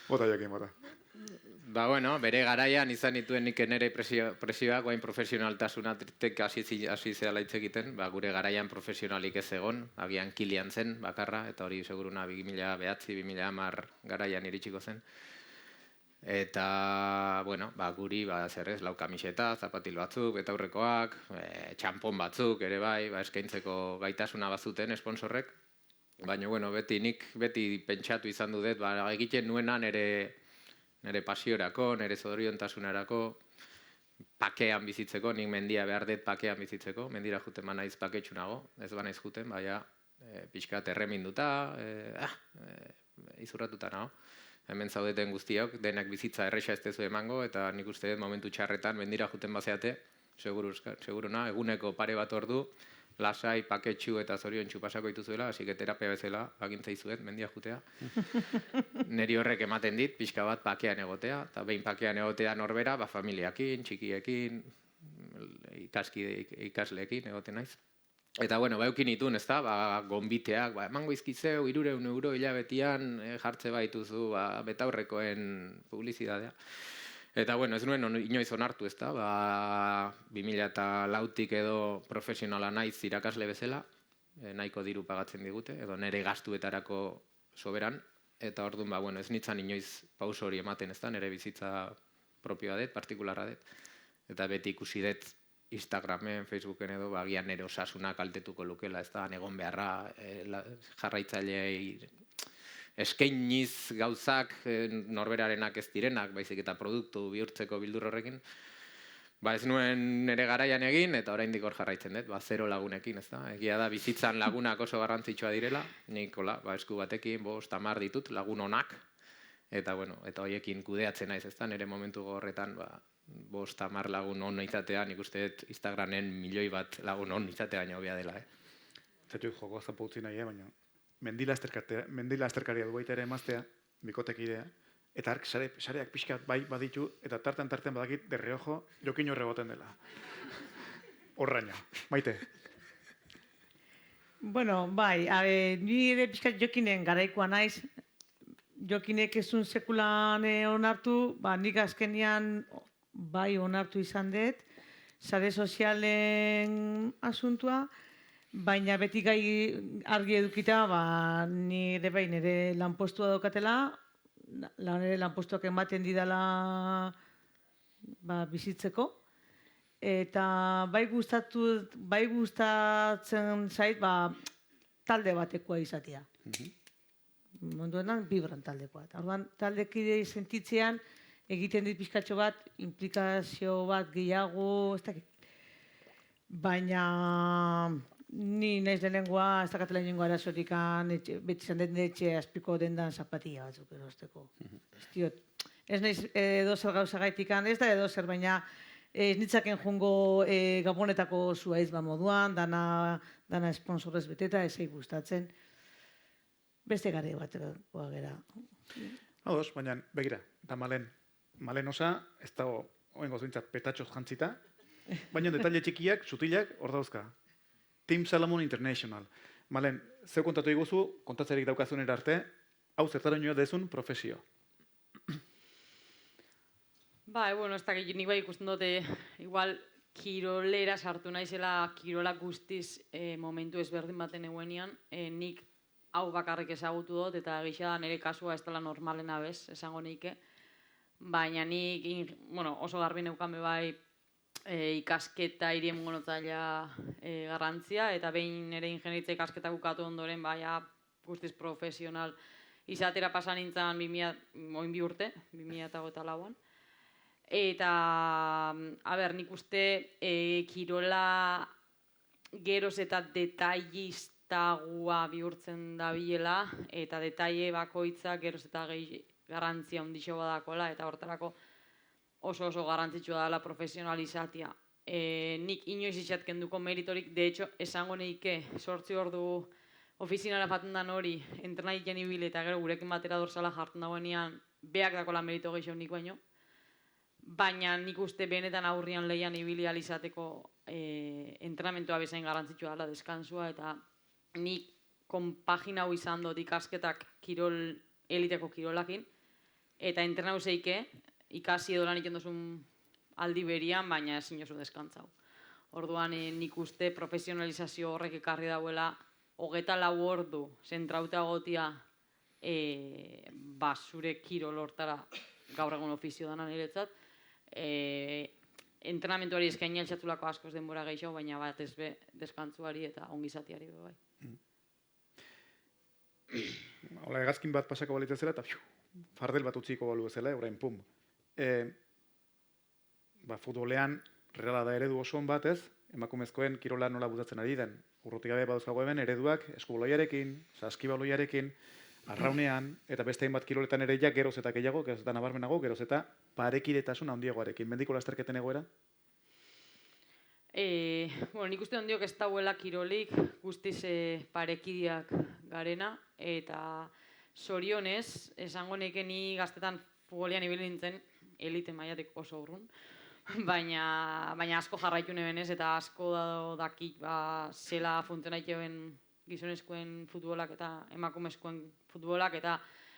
S1: Bota Jokin, bota.
S6: Ba, bueno, bere garaian izan dituen nik nire presioak, guain profesionaltasunatik hasi zela hitz egiten, ba, gure garaian profesionalik ez egon, agian Kilian zen bakarra, eta hori seguruna 2009-2010 garaian iritsiko zen. Eta, bueno, ba, guri, zer ez, lau kamiseta, zapatil batzuk, betaurrekoak, txampon batzuk, ere bai, eskaintzeko gaitasuna bazuten esponsorrek. Baina, bueno, nik beti pentsatu izan dut, egiten nuena nire pasiorako, nire zoriontasunarako, pakean bizitzeko, nik mendia behar dut pakean bizitzeko, mendira juten naiz paketxunago, ez banaiz juten, baina pixkat erreminduta, izurratuta nago. Hemen zaudeten guztiok, denak bizitza erresa ez tezu emango, eta nik uste dut momentu txarretan mendira juten bazeate, seguruna, eguneko pare bat ordu, lasai, paketxu eta zoriontsu pasako dituzuela, hasi que terapia bezala agintza izuet, mendia jutea. Neri horrek ematen dit, pixka bat pakean egotea, eta behin pakean egotea norbera, familiakin, txikiekin, ikasleekin egoten naiz. Eta, bueno, eukin itun, ez da, gonbiteak, emango izkizeu, 300 euro hilabetian jartze baituzu, betaurrekoen publizidadea. Eta, bueno, ez nuen inoiz onartu, ez da, 2004tik edo profesionala naiz irakasle bezala, nahiko diru pagatzen digute, edo nire gastuetarako soberan, eta orduan, bueno, ez nintzen inoiz pauso hori ematen, ez da, nire bizitza propioa dut, partikularra dut, eta beti ikusi dut Instagramen, Facebooken edo, agian nire osasuna kaltetuko lukela, ez da, egon beharra jarraitzailei eskainiz gauzak norberarenak ez direnak, baizik eta produktu bihurtzeko bildur horrekin, ez nuen nire garaian egin, eta oraindik hor jarraitzen dut, 0 lagunekin, ez da. Egia da, bizitzan lagunak oso garrantzitsua direla, nik esku batekin, 5-10 ditut, lagun onak, eta horiekin kudeatzen naiz, ez da, nire momentu horretan, 5-10 lagun on izatea, nik uste dut Instagramen 1.000.000 lagun on izatea baina hobea dela,
S1: Zatu joko zapautzi nahi, baina mendila azterkaria du baita ere emaztea, bikotek idea, eta ark sareak pixkat bai baditu, eta tarten badakit derreojo Jokin horre goten dela. Horraina, Maite.
S3: Bueno, bai, ni ere pixkat Jokinen garaikoa naiz, Jokinek ezun sekulan onartu, nik azkenian bai onartu izan dut, sare sozialen asuntua, baina beti gai argi edukita, nire bai nire lanpostua daukatela, nire lanpostuak ematen didala bizitzeko, eta bai gustatzen zait, talde batekoa izatea. Munduenan, bibran taldekoa. Orduan, taldekide sentitzean, egiten dit pizkatxo bat, implikazio bat gehiago, ez dakit. Baina ni naiz lehenengoa, ez dakatela inengo arazorikan, beti izan den etxe azpiko dendan zapatilla batzuk erosteko. Ez naiz edozer gauza gaitikan, ez da edozer, baina ez nitzaken jungo Gabonetako zuaiz moduan, dana esponsorrez beteta, ez egin gustatzen. Beste gare batekoa gera.
S1: Ados, baina begira, eta malen osa, ez dago oen gozuintzat petatxoz jantzita, baina detalle txikiak, sutilak, hor dauzka. Team Salomon International. Malen, zeu kontatu iguzu, kontatzerik daukazunera arte, hau zertarainoa dezun profesio.
S4: Bueno, ez dakit, nik bai ikusten dute, igual, kirolera sartu naizela, kirola guztiz momentu ezberdin baten eguenian, nik hau bakarrik ezagutu dut, eta gisa da nire kasua ez dela normalena bez, esango nike. Baina nik, oso garbi neukan bai ikasketa irien monotzaila garrantzia, eta behin nire ingenieritza ikasketa bukatu ondoren, guztiz profesional izatera pasa nintzen 2002 urte, 2008an. Eta, nik uste kirola geroz eta detallistagua bihurtzen da bilela, eta detaile bakoitza geroz eta garrantzia handixo badakola, eta hortarako oso garrantzitsua dela profesionalizatia. Nik inoiz kenduko meritorik, de hecho, esango neike, 8 ordu ofizinara faten dan hori, entrenaiten ibili eta gero gurekin batera dorsala jartzen dagoenean, beak dakola merito gehiago nik baino, baina nik uste benetan aurrian lehian ibili alizateko entrenamentua bezain garrantzitsua dela, deskansua, eta nik konpagina hau izan dut ikasketak eliteko kirolakin, eta entrenau zeike, ikasi edo lan egiten duzun aldi berian, baina ezin oso deskantzau. Orduan nik uste profesionalizazio horrek ekarri dauela 24 ordu zentrauta gotia zure kirol hortara gaur egun ofizio dana niretzat. Entrenamentuari eskaini altxatzulako askoz denbora gehiago, baina bat ez be deskantzuari eta ongizatiari be bai.
S1: Hola, hegazkin bat pasako balitzezela eta fardel bat utziko balu bezala, orain pum. Futbolean reala da eredu oso on batez, emakumezkoen kirola nola butatzen ari den. Urrutik gabe badauzkago hemen ereduak eskubaloiarekin, saskibaloiarekin, arraunean, eta beste hainbat kiroletan ere ja geroz eta gehiago, geroz eta nabarmenago, geroz eta parekidetasun handiagoarekin. Mendiko lasterketen egoera?
S4: Nik uste ondiok ez dauela kirolik guztiz parekideak garena, eta zorionez, esango neke ni gaztetan futbolean ibili nintzen, elite mailatik oso urrun, baina asko jarraitu nebenez eta asko dakik zela funtzionaituen gizonezkoen futbolak eta emakumezkoen futbolak eta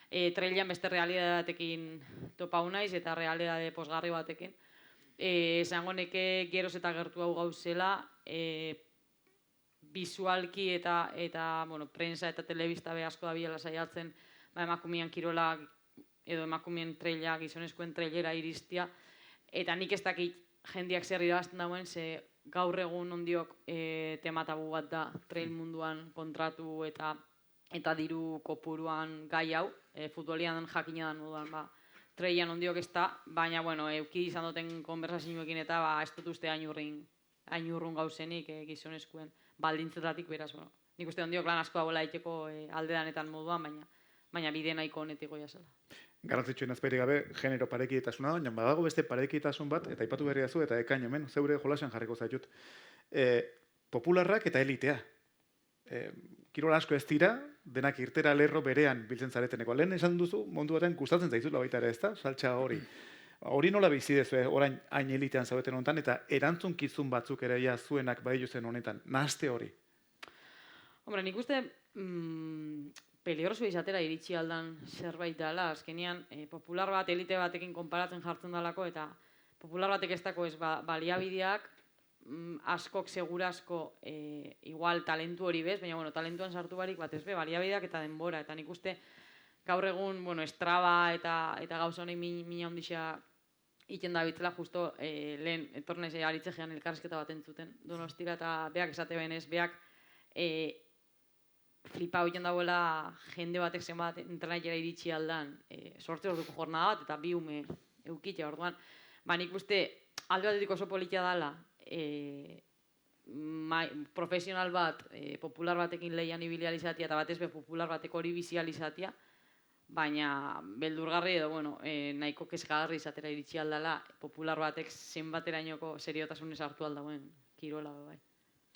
S4: trailean beste realidadeatekin topau naiz eta realidade posgarri batekin. Esango neke geroz eta gertu hau gauzela, bisualki eta prensa eta telebista be asko da biela saiatzen emakumeen kirolak edo emakumeen traila, gizonezkoen trailera iristia, eta nik ez dakit jendiak zer irabazten dauen, ze gaur egun ondiok tematabu bat da trail munduan kontratu eta diru kopuruan gai hau, futbolian jakina da moduan, trailan ondiok ez da, baina, euki izan duten konversazioekin eta ez dut uste ainurrun gauzenik gizonezkoen baldintzetatik, beraz, nik uste ondiok lan asko dagoela iteko aldedanetan moduan, baina bide nahiko honetik goia zela.
S1: Garrantzitsuen azperik gabe, genero parekidetasuna, baina badago beste parekidetasun bat, eta aipatu berria zu, eta ekain hemen, zeure jolasean jarriko zaitut. Popularrak eta elitea. Kirola asko ez dira, denak irtera lerro berean biltzen zareteneko. Lehen esan duzu, mundu batean gustatzen zaizula baita ere, ez da? Saltsa hori. Hori nola bizi dezu, orain hain elitean zaudeten honetan, eta erantzukizun batzuk ere zuenak bai zen honetan. Nahazte hori.
S4: Hombre, nik uste peligroso izatera iritsi aldan zerbait dela, azkenean popular bat elite batekin konparatzen jartzen dalako, eta popular batek ez dako ez baliabideak, askok segurasko igual talentu hori bez, baina talentuan sartu barik bat ez be, baliabideak eta denbora, eta nik uste gaur egun Strava eta gauza honek mina ondixea iten da bitzela, justo lehen etornez aritze gean elkarrizketa bat entzuten Donostira, eta beak esate benez, beak flipa hoiten dauela jende batek zenbat entrenaitera iritsi aldan 8 orduko jornada bat eta 2 ume eukitea orduan. Nik uste alde batetik oso politia dela profesional bat, popular batekin lehian ibilializatia eta batez be popular bateko hori bizializatia, baina beldurgarri edo nahiko kezkagarri izatera iritsi aldala popular batek zenbaterainoko seriotasunez hartu aldauen kirola bai.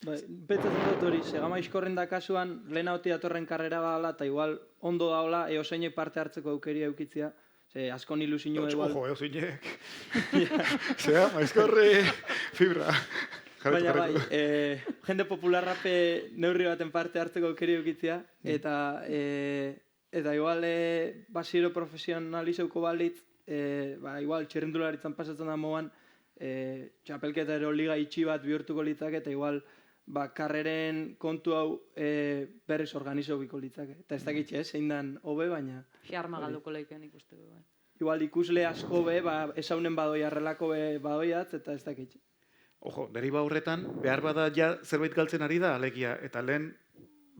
S5: Betzatzen dut hori, segama iskorren da kasuan, lehen hauti datorren karrera bala, eta igual ondo daola, eoseinek parte hartzeko aukeria eukitzia, askon ilusinu egual.
S1: Ojo, eoseinek. Segama iskorre, fibra.
S5: Baina jende popularrape neurri baten parte hartzeko aukeria eukitzia, eta igual basiro profesionalizeuko balitz, igual txerrendularitzan pasatzen da moan, txapelketa ero liga itxi bat bihurtuko litzak, eta igual karreren kontu hau berriz organizobiko litzake. Eta ez dakitxe, zein dan hobe, baina...
S4: Xarma galduko leikean ikuste du, bai.
S5: Igual ikusle asko be, esaunen badoia, arrelako be badoiatz, eta ez dakitxe.
S1: Ojo, deriba horretan, behar bada ja zerbait galtzen ari da, alegia, eta lehen,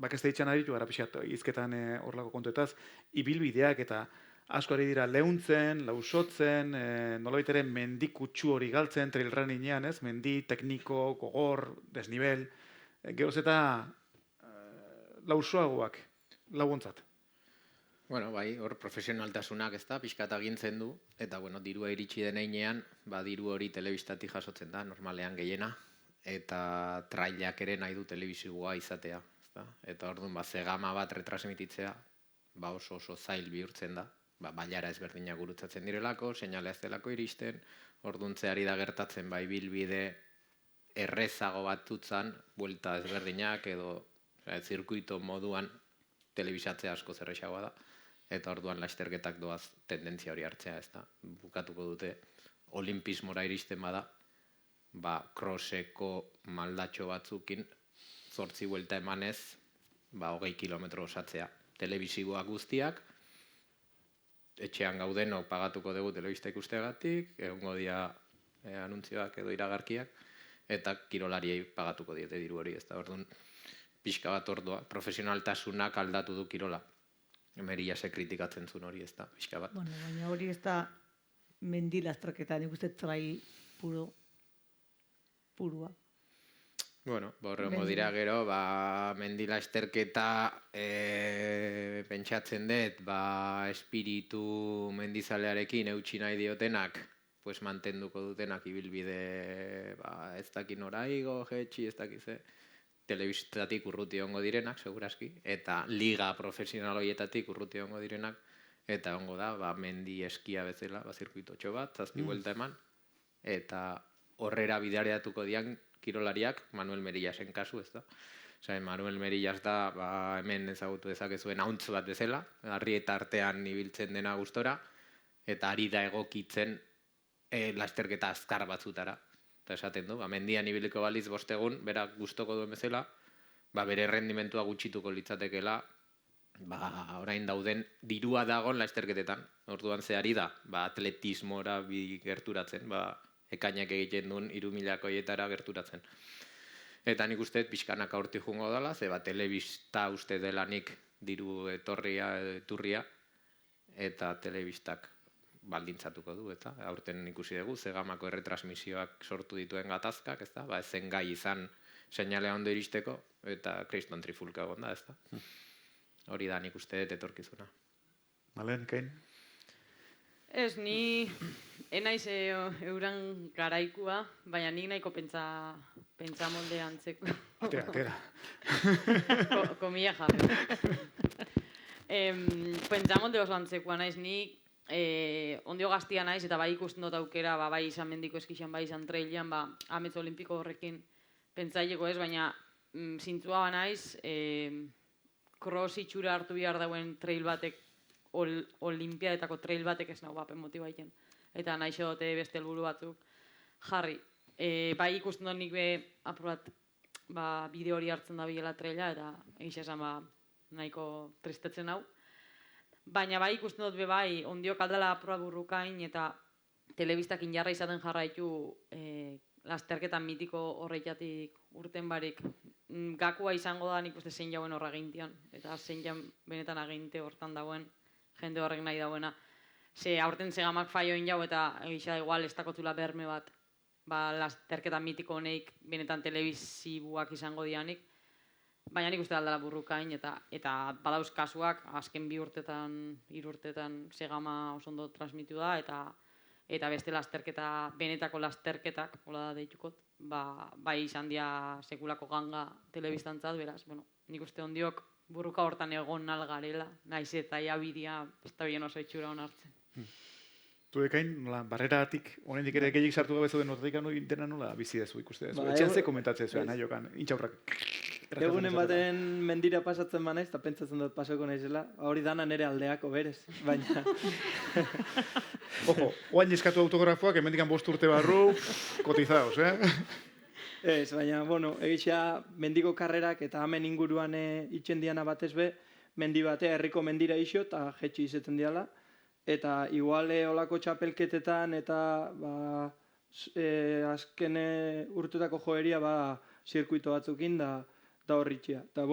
S1: bakeste ditxan aritu, gara pixat, izketan horlako kontuetaz, ibilbideak eta asko ari dira leuntzen, lausotzen, nolabait ere mendi kutsu hori galtzen, trail runningean, ez? Mendi, tekniko, gogor, desnivel, geroz eta lausoagoak, laguntzat.
S6: Bueno, bai, hor profesionaltasunak ez da, pixkat agintzen du, eta bueno, dirua iritsi den heinean, diru hori telebistatik jasotzen da, normalean gehiena, eta trailak ere nahi du telebizioa izatea, ezta? Eta orduan, zegama bat retransmititzea, oso zail bihurtzen da, bailara ezberdinak gurutzatzen direlako, seinale ez delako iristen, orduan zehari da gertatzen, bilbide errezago bat tutzan, buelta ezberdinak edo zirkuito moduan telebisatzea asko zerrexagoa da, eta orduan lasterketak doaz tendentzia hori hartzea, ez da. Bukatuko dute, olimpismora iristen bada, crosseko maldatxo batzukin, 8 buelta emanez, 20 kilometro osatzea. Telebizioak guztiak, etxean gaudenok pagatuko dugu telebista ikusteagatik, egongo dira anuntzioak edo iragarkiak, eta kirolariei pagatuko diete diru hori, ez da. Orduan, pixka bat ordua, profesionaltasunak aldatu du kirola. Meriase kritikatzen zuen hori, ez da, pixka bat.
S3: Bueno, baina hori ez da mendilaztraketa, nik uste trai purua.
S6: Bueno, horrengo dira gero, mendilasterketa pentsatzen dut, espiritu mendizalearekin eutxi nahi diotenak, pues mantenduko dutenak ibilbide, ez dakit noraigo, jetxi, ez dakit ze, telebistatik urruti ongo direnak, seguraski, eta liga profesional horietatik urruti ongo direnak, eta ongo da, mendi eskia bezala, zirkuitotxo bat, 7 buelta eman, eta horrera bidareatuko dian kirolariak, Manuel Merillasen kasu, ez da. Manuel Merillas da, hemen ezagutu dezakezuen hauntz bat bezala, harrieta artean ibiltzen dena gustora, eta ari da egokitzen lasterketa azkar batzutara. Eta esaten du, mendian ibiliko baliz 5 egun, berak gustoko duen bezala, bere rendimentua gutxituko litzatekela, orain dauden dirua dagon lasterketetan. Orduan zehari da, atletismora gerturatzen, ekainak egiten duen 3.000 koietara gerturatzen. Eta nik uste pixkanaka horti jungo dela, ze telebista uste delanik diru eturria, eta telebistak baldintzatuko du, eta aurten ikusi dugu, zegamako erretransmisioak sortu dituen gatazkak, ez da, ezen gai izan seinalea ondo iristeko, eta kriston trifulka egon da, ez da. Hori da nik uste dut etorkizuna.
S1: Malen, Kain?
S4: Ez, ni enaiz euran garaikua, baina nik nahiko pentsa molde antzeko.
S1: Atera.
S4: Komilla jarri. Pentsa molde oso antzekoa naiz, nik ondio gaztia naiz, eta ikusten dut aukera, bai izan mendiko eskixan, bai izan trailean, ametz olimpiko horrekin pentsaileko ez, baina zintzua naiz, cross itxura hartu behar dauen trail batek, olimpiadetako trail batek ez nago bapen motibaiten. Eta nahi dute beste helburu batzuk jarri. Bai ikusten dut nik apurat bideo hori hartzen da bilela traila, eta egisa esan nahiko tristetzen hau. Baina bai ikusten dut ondiok aldala apurat burrukain, eta telebistak injarra izaten jarraitu lasterketan mitiko horreitatik urten barik. Gakua izango da nik uste zein jauen horra gintian, eta zein jauen benetan aginte hortan dauen, jende horrek nahi dauena. Aurten zegamak faioin jau eta egisa igual ez dakotzula berme bat, lasterketan mitiko honeik benetan telebizibuak izango dianik. Baina nik uste aldala burrukain, eta badauz kasuak, azken 2 urtetan, 3 urtetan zegama oso ondo transmitu da, eta beste lasterketa, benetako lasterketak, hola da deitukot, bai izan dia sekulako ganga telebistantzat, beraz, nik uste ondiok burruka hortan egon algarela, naiz eta iabidia, ez da bien oso itxura onartzen.
S1: Tu ekain, barreratik, honendik ere gehiak sartu gabe zauden horretik anu dena nola bizi dezu ikuste dezu. Etxean ze komentatzen zuen, nahi jokan, intxaurrak.
S5: Egunen baten mendira pasatzen banaiz, eta pentsatzen dut pasako naizela, hori dana nire aldeako berez, baina...
S1: Ojo, oain eskatu autografoak, hemendikan 5 urte barru, kotizaos,
S5: Ez, baina, egisa mendiko karrerak eta hemen inguruan itxen diana batez be, mendi batea herriko mendira iso eta jetxi izaten diala. Eta igual olako txapelketetan eta azken urtetako joeria zirkuito batzukin da horritxea. Eta,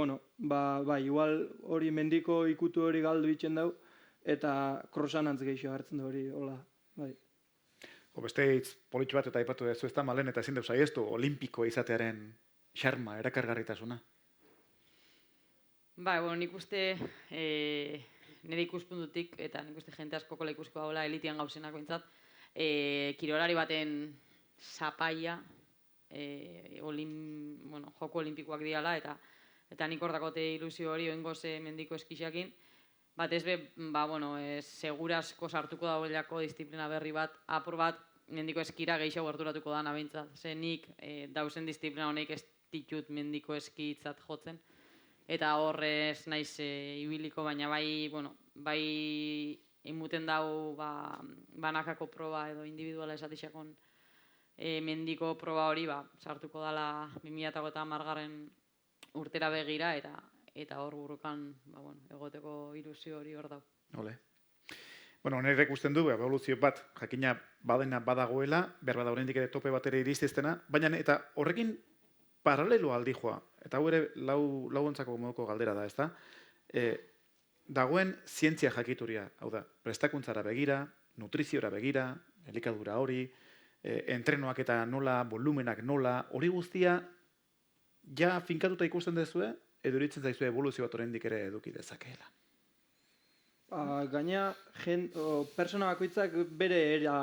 S5: igual hori mendiko ikutu hori galdu itxen dau, eta krosan antz gehiago hartzen da hori, hola, bai.
S1: Beste hitz politxo bat eta aipatu dezu ez da, Malen, eta ezin deus aiestu olimpiko izatearen xarma, erakargarritasuna.
S4: Nik uste nire ikuspuntutik, eta nik uste jente asko kola ikusiko dagoela elitean gauzenak bintzat, kirolari baten zapaia, joko olimpikoak diala, eta nik hor dakote ilusio hori oingoz mendiko eskixakin, batez be, segurazko sartuko dagoelako disiplina berri bat, apur bat, mendiko eskira gehiago gerturatuko da nabeintzat. Ze nik dauzen disiplina honek ez ditut mendiko eskitzat jotzen. Eta horrez naiz ibiliko, baina bai imuten dau banakako proba edo individuala esatixakon mendiko proba hori sartuko dala 2010 urtera begira eta hor burukan egoteko ilusio hori hor dau.
S1: Ole. Nire ikusten du, evoluzio bat, jakina badagoela, behar bada oraindik ere tope bat ere iristiztena, baina eta horrekin paralelo aldi joa, eta hau ere lauontzako moduko galdera da, ezta? Dagoen zientzia jakituria, hau da, prestakuntzara begira, nutriziora begira, elikadura hori, entrenoak eta nola, volumenak nola, hori guztia ja finkatuta ikusten dezue, edo iritzen zaizue evoluzio bat oraindik ere eduki dezakeela.
S5: Gaina, persona bakoitzak bere era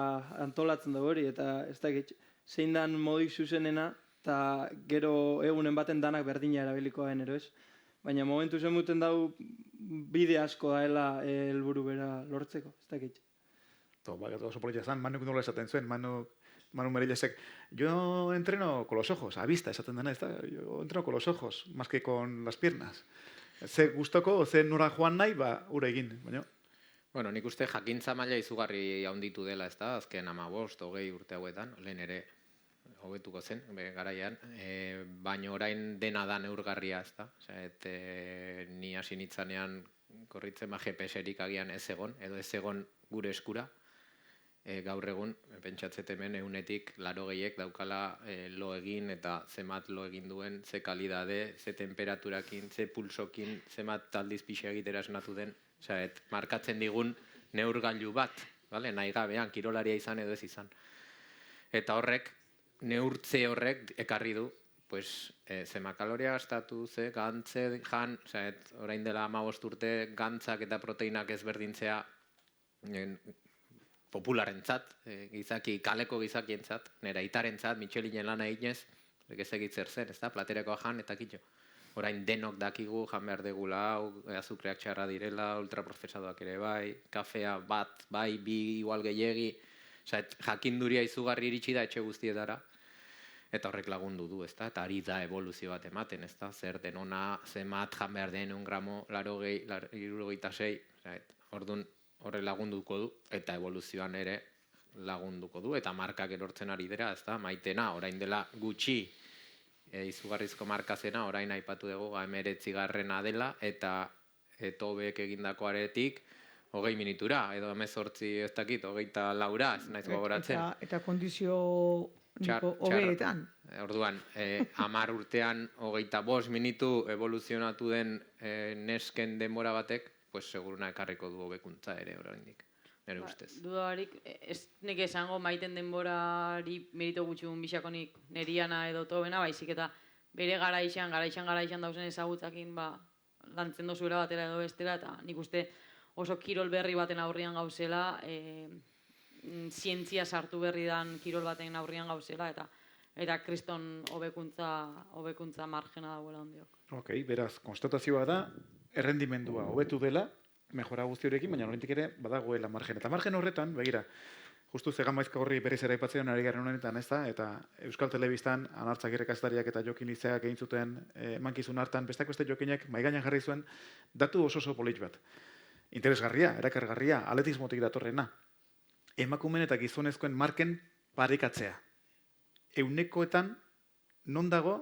S5: antolatzen dugu hori, eta ez dakit, zein dan modik zuzenena, eta gero egunen baten danak berdina erabilikoa ero ez. Baina momentu zenmuten dau bide asko daela helburu bera lortzeko, ez dakit.
S1: Oso politia zan, Manuk nola esaten zuen, Manu Merilesek, yo entreno con los ojos, a vista esaten dena, ez da, yo entreno con los ojos, más que con las piernas. Ze gustoko, ze nora joan nahi, ura egin, baina?
S6: Nik uste jakintza maila izugarri haunditu dela, ez da, azken 15-20 urte hauetan, lehen ere hobetuko zen, garaian, baina orain dena da neurgarria, ez da, ni hasi nitzanean korritzen GPS-erik agian ez egon, edo ez egon gure eskura, gaur egun, pentsatzet hemen egunetik 80 daukala lo egin eta zemat lo egin duen, ze kalidade, ze temperaturakin, ze pulsokin, zemat aldiz pixe egitera esnatu den, markatzen digun neurgailu bat, nahi gabean, kirolaria izan edo ez izan. Eta horrek, neurtze horrek ekarri du, zema kaloria gastatu, ze gantze jan, orain dela 15 urte, gantzak eta proteinak ezberdintzea, popularentzat, kaleko gizakientzat, nera itarentzat, Michelinen lana eginez, ez egitzer zen, ez da, platerekoa jan eta kitxo. Orain denok dakigu, jan behar degula, azukreak txarra direla, ultraprozesadoak ere bai, kafea bat, bai, bi igual gehiegi, jakinduria izugarri iritsi da etxe guztietara, eta horrek lagundu du, ez da, eta ari da evoluzio bat ematen, ez da, zer denona, zemat jan behar den 1 gramo, 76, orduan, horre lagunduko du, eta evoluzioan ere lagunduko du, eta markak erortzen ari dira, ez da, maitena, orain dela gutxi, izugarrizko marka zena, orain aipatu dugu, 19 dela, eta Tobek egindako aretik, 20 minutura, edo 18 ez dakit, 24, ez naiz gogoratzen.
S3: Eta kondizio hobeetan.
S6: Orduan, 10 urtean, 25 minutu evoluzionatu den nesken denbora batek, seguruna ekarriko du hobekuntza ere oraindik, nire ustez.
S4: Dudarik, ez nik esango maiten denborari merito gutxun bisakonik neriana edo tobena, baizik eta bere garaixan dauzen ezagutzakin lantzen dozuela batera edo bestera, eta nik uste oso kirol berri baten aurrian gauzela, zientzia sartu berri dan kirol baten aurrian gauzela, eta kriston hobekuntza margena dagoela ondiok.
S1: Ok, beraz, konstatazioa da, errendimendua hobetu dela, mejora guzti horiekin, baina horrentik ere badagoela margen. Eta margen horretan, begira, justu Zegamaizka horri berriz ere aipatzen ari garen honetan, ez da, eta Euskal Telebistan, Anartzak irrekaztariak eta Jokin Lizeak egin zuten emankizun hartan, besteak beste Jokinek maigainan jarri zuen datu oso polit bat. Interesgarria, erakargarria, atletismotik datorrena. Emakumeen eta gizonezkoen marken parekatzea. Eunekoetan non dago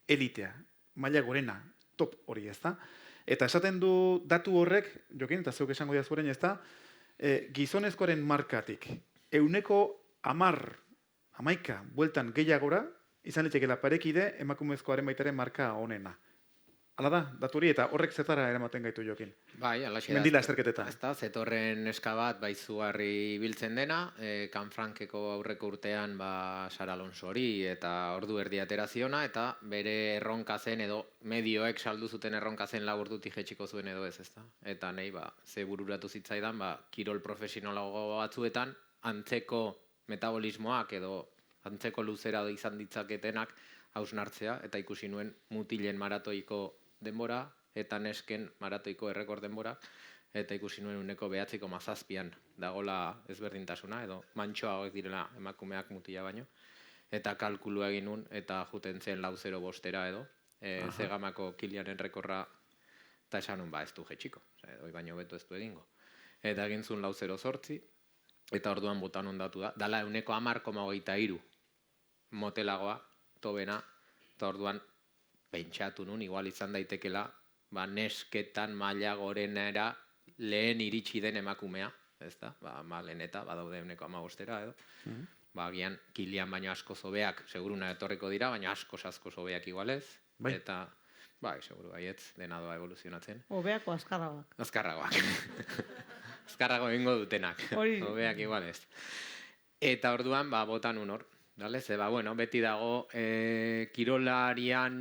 S1: elitea, maila gorena, top hori, ez da? Eta esaten du datu horrek, Jokin, eta zeuk esango diazuren, ez da, gizonezkoaren markatik, 11 bueltan gehiagora, izan litekeela parekide emakumezkoaren baitaren marka honena. Hala da, datu hori, eta horrek zetara eramaten gaitu Jokin.
S6: Bai, alaxe da.
S1: Mendila azterketetan.
S6: Ez da, zetorren neska bat baizugarri biltzen dena, Kanfrankeko aurreko urtean Sara Alonso hori, eta ordu erdi atera ziona, eta bere erronka zen, edo medioek saldu zuten erronka zen 4 ordutik jetxiko zuen edo ez, ezta? Eta nahi, ze bururatu zitzaidan, kirol profesionalago batzuetan, antzeko metabolismoak edo antzeko luzera izan ditzaketenak hausnartzea, eta ikusi nuen mutilen maratoiko denbora, eta nesken maratoiko errekord denbora, eta ikusi nuen 9,7an dagola ezberdintasuna, edo mantxoagoak direla emakumeak mutila baino, eta kalkulu egin nun, eta juten zen 4:05 edo, Zegamako Kilianen rekorra, eta esan nun, ez du jetxiko, hoi baino beto ez du egingo. Eta egin zuen 4:08, eta orduan botan ondatu da, dala 10,23 motelagoa, tobena, eta orduan pentsatu nun, igual izan daitekela, nesketan maila gorenera lehen iritsi den emakumea, ez da, lehen eta badaude 10,5 edo, agian Kilian baino asko zobeak, seguruna etorriko dira, baina asko zobeak igualez, eta, seguru baietz, dena doa evoluzionatzen.
S3: Hobeak o azkarragoak?
S6: Azkarragoak. Azkarrago egingo dutenak, hobeak igualez. Eta orduan, botan unor. Ze, beti dago, kirolarian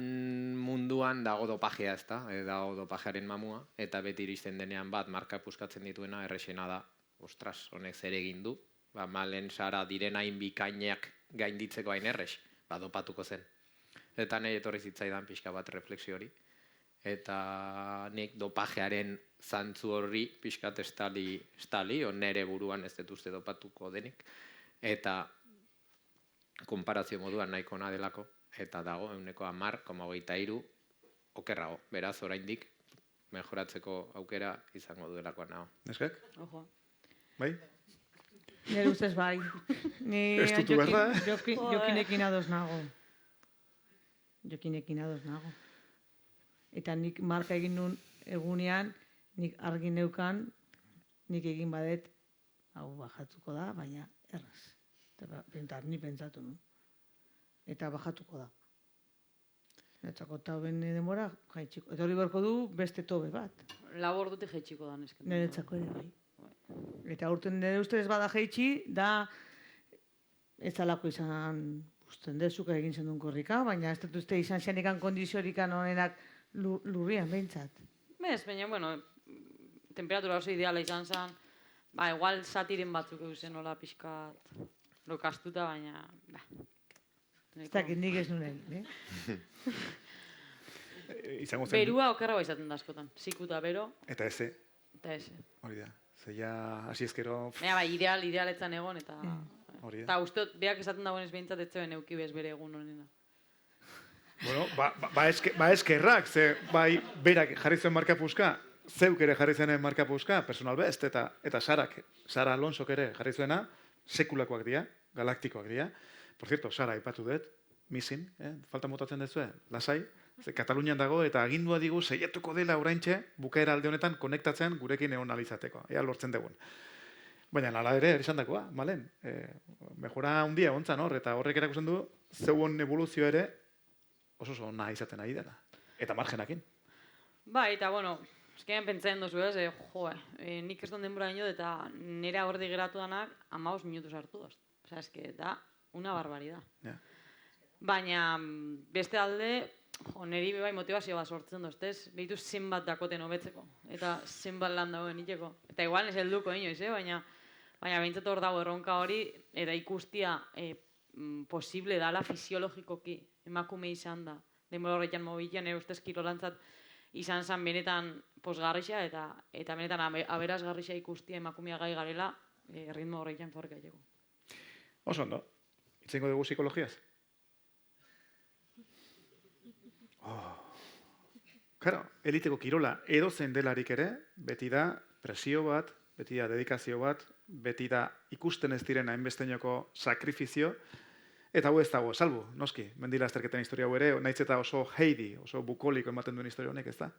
S6: munduan dago dopajea, ez da? Dago dopajearen mamua, eta beti iristen denean marka puskatzen dituena, errexena da, ostras, honek zer egin du, malen Sara diren hain bikainak gainditzeko hain errex, dopatuko zen. Eta nahi etorri zitzaidan pixka bat refleksio hori, eta nik dopajearen zantzu horri pixkat estali, nere buruan ez dut uste dopatuko denik, eta konparazio moduan nahiko na delako, eta dago 10,23 okerrago. Beraz, oraindik mejoratzeko aukera izango duelakoan nago.
S1: Neskak?
S4: Ojo.
S1: Bai?
S3: Nire ustez bai. Ni
S1: Ez dutu behar da,
S3: Jokinekin ados nago. Eta nik marka egin nun egunean, nik argi neukan, nik egin badet, hau bajatuko da, baina erraz. Ni pentsatu nun. Eta bajatuko da. Netzako tauben denbora, jaitxiko. Eta hori berko du beste tobe bat.
S4: 4 ordutik jaitxiko da nesken.
S3: Niretzako ere bai. Eta urten nire ustez bada jaitxi, da ez alako izan usten dezuk egin zen duen korrika, baina ez dut uste izan zenikan kondiziorikan honenak lurrian behintzat.
S4: Bez, baina, temperatura oso ideala izan zen, igual satiren batzuk eusen hola pixkat lokastuta, baina,
S3: Ez dakit nik ez nuen,
S1: Izango zen.
S4: Berua okerra izaten da askotan. Zikuta bero,
S1: Eta eze,
S4: eta eze.
S1: hori da. Zeia, hasi ezkero,
S4: Baina, idealetzan egon, eta...
S1: hori da.
S4: Eta uste, beak esaten dagoenez behintzat, ez zeben euki bez bere egun honena.
S1: Bueno, eskerrak, ze, berak jarri zuen marka puska, zeuk ere jarri zenen marka puska, personal best, eta Sara Alonsok ere jarri zuena, sekulakoak dira, galaktikoak dira. Por cierto, Sara aipatu dut, missing, falta motatzen dezue, lasai, ze Katalunian dago, eta agindua digu seiatuko dela oraintxe, bukaera alde honetan konektatzen gurekin egon alizateko, ea lortzen dugun. Baina nala ere, erizan dakoa, malen, mejora handia ontzan hor, eta horrek erakusten du, zeuen evoluzio ere, oso nahi izaten ari dela. Eta margenakin.
S4: Eta bueno, eskenean pentsatzen dozu ez, nik ez don denbora ino, eta nire hordi geratu danak 15 minutu sartu doz. Osa, eske, da, una barbaridad.
S1: Ja.
S4: Baina, beste alde, niri bai motivazio bat sortzen doztez, behitu zenbat dakoten hobetzeko, eta zenbat lan dagoen iteko. Eta igual ez helduko inoiz, baina behintzat hor dago erronka hori, eta ikustia posible dala fisiologikoki, emakume izan da. Denbora horretan mobilean, ustez kirolantzat izan zen benetan posgarrixa, eta benetan aberazgarrixa ikustia emakumea gai garela, ritmo horretan forka iteko.
S1: Oso ondo. Itzengo dugu psikologiaz? Claro, eliteko kirola edozen delarik ere, beti da presio bat, beti da dedikazio bat, beti da ikusten ez diren hainbesteinoko sakrifizio, eta hau ez dago, salbu, noski, mendila azterketen historia hau ere, nahiz eta oso heidi, oso bukoliko ematen duen historia honek, ez da?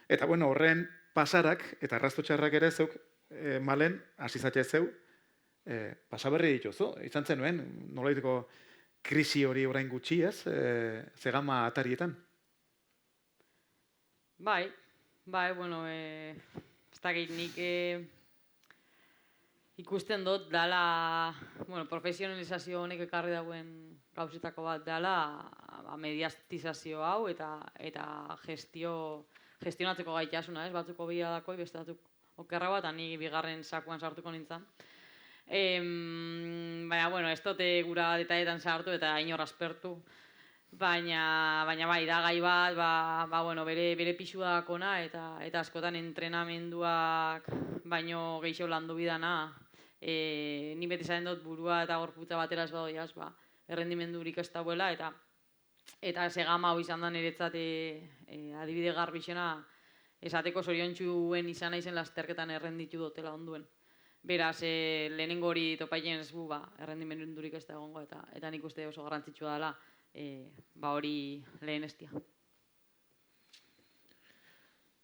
S1: Eta bueno, horren pasarak, eta arrasto txarrak ere zeuk, malen, asizatxe zeu, pasaberri dituzu, izan zenuen, nolaiteko krisi hori orain gutxi ez, Zegama atarietan.
S4: Bai, bueno, ez dakit nik ikusten dut dala, bueno, profesionalizazio honek ekarri dauen gauzetako bat dala, mediatizazio hau eta gestionatzeko gaitasuna, ez? Batzuk hobia dako, beste batzuk okerra bat, ni bigarren sakuan sartuko nintzen. Baina, bueno, ez dute gura detaietan sartu eta inor aspertu. Baina bai, da gai bat, bueno, bere pixua dakona eta askotan entrenamenduak baino gehiago landu bidana, ni beti zaten dut burua eta gorputza batera ez badoiaz, errendimendurik ez dauela eta segama hau izan da niretzat adibide garbixena esateko zoriontxuen izan naizen lasterketan errenditu dutela onduen. Beraz, lehenengo hori topaien ez bu, errendimendurik ez da egongo eta nik uste oso garrantzitsua dela hori lehen estia.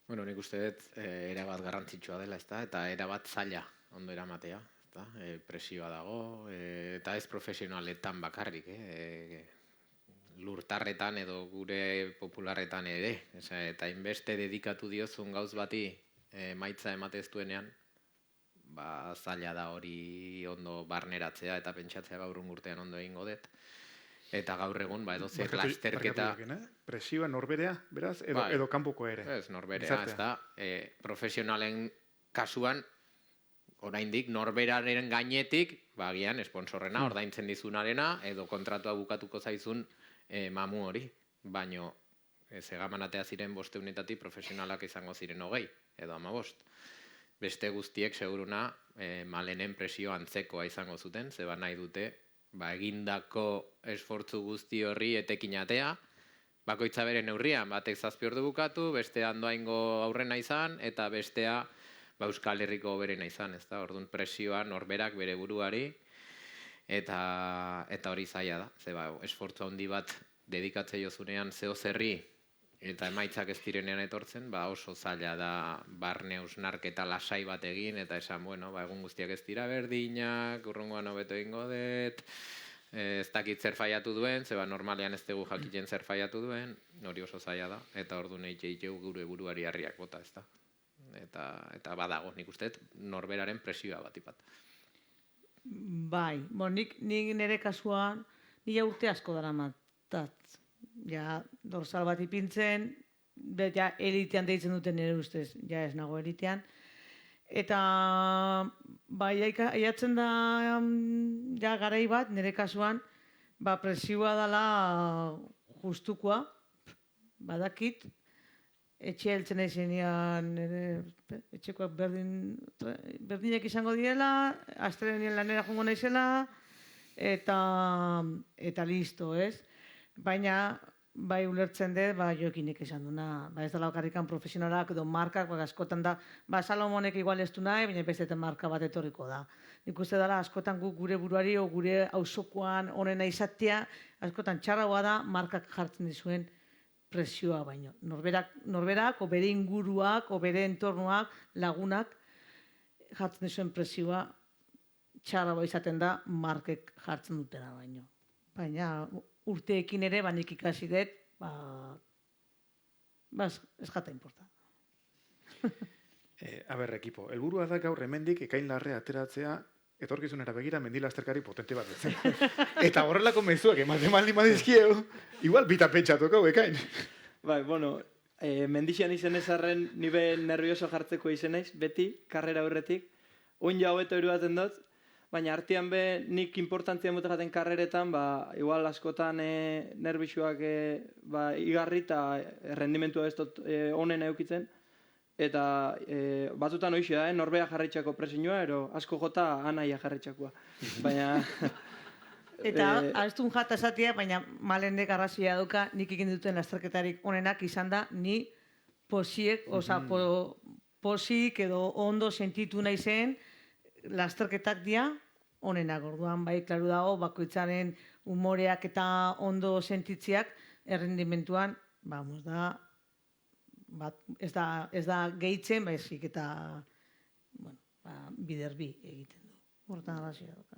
S6: Bueno, nik uste dut erabat garrantzitsua dela, ezta? Eta erabat zaila ondo eramatea, ezta? Presioa dago, eta ez profesionaletan bakarrik, lurtarretan edo gure popularretan ere. Eta inbeste dedikatu diozun gauz bati maitza ematez duenean, zaila da hori ondo barneratzea eta pentsatzea gaur urtean ondo egingo dut. Eta gaur egun, edozer lasterketa...
S1: Presioa norberea, beraz, edo kanpoko ere?
S6: Ez, norberea, ez da. Profesionalen kasuan, oraindik norberaren gainetik, agian, esponsorrena, ordaintzen dizunarena, edo kontratua bukatuko zaizun mamu hori. Baino, segamanatea ziren 500 profesionalak izango ziren 20, edo 15. Beste guztiek, seguruna, malenen presio antzekoa izango zuten, zeba nahi dute, egindako esfortzu guzti horri etekinatea, bakoitza bere neurrian, batek 7 ordu bukatu, bestea Andoaingo aurrena izan, eta bestea Euskal Herriko berena izan, ez da, orduan presioa norberak bere buruari, eta hori zaila da, zeba, esfortzu handi bat dedikatze jozunean zeo zerri, eta emaitzak ez direnean etortzen, oso zaila da barne hausnarketa lasai bat egin, eta esan, bueno, egun guztiak ez dira berdinak, urrungoan hobeto egingo dut, ez dakit zer faiatu duen, zeba normalean ez dugu jakiten zer faiatu duen, hori oso zaila da, eta orduan eitxeu gure buruari harriak bota, ez da. Eta badago, nik uste, norberaren presioa batipat.
S3: Bai, nik nire kasuan, nire urte asko dara matat. Ja, dorsal bat ipintzen, ja, elitean deitzen duten nire ustez, ja ez nago elitean. Eta, aiatzen da, ja, garai bat, nire kasuan, presioa dela justukoa, badakit, etxe heltzen aizenean, etxekoak berdinak izango direla, astelehenean lanera jongo naizela, eta listo, ez? Baina, ulertzen dut, Jokinek esan duna, ez dela okarrikan profesionalak edo markak, askotan da, Salomonek igual ez du nahi, baina beste marka bat etorriko da. Nik uste dela, askotan gure buruari o gure auzokoan onena izatea, askotan txarragoa da, markak jartzen dizuen presioa baino. Norberak, o bere inguruak, o bere entornoak, lagunak, jartzen dizuen presioa txarragoa izaten da, markek jartzen dutena baino. Baina, urteekin ere, nik ikasi dut, ez jata importa.
S1: Ekipo, helburua da gaur hemendik ekainlarre ateratzea etorkizunera begira mendilasterkari potente bat etzen. Eta horrelako mezuak ematen baldin badizkieu, igual bita pentsatuko ekain.
S5: Bai, bueno, mendixian izen ezarren nibe nervioso jartzeko izen naiz, beti, karrera horretik. Oin jau eta irudaten dut, baina artean nik importantzia mute jaten karreretan, igual askotan nerbixuak igarri eta rendimentua ez dut honen eukitzen. Eta batzutan hoxe da, norbea jarritxako presinua, ero asko jota anaia jarritxakoa. Baina...
S3: Eta ez duen jata esatia, baina malendek arrazia duka nik egin duten lasterketarik onenak izan da, ni posik edo ondo sentitu nahi zen lasterketak dia onenak. Orduan, klaru dago, bakoitzaren umoreak eta ondo sentitziak errendimentuan, ez da gehitzen, baizik eta biderbi egiten du. Hortan arrazia duka.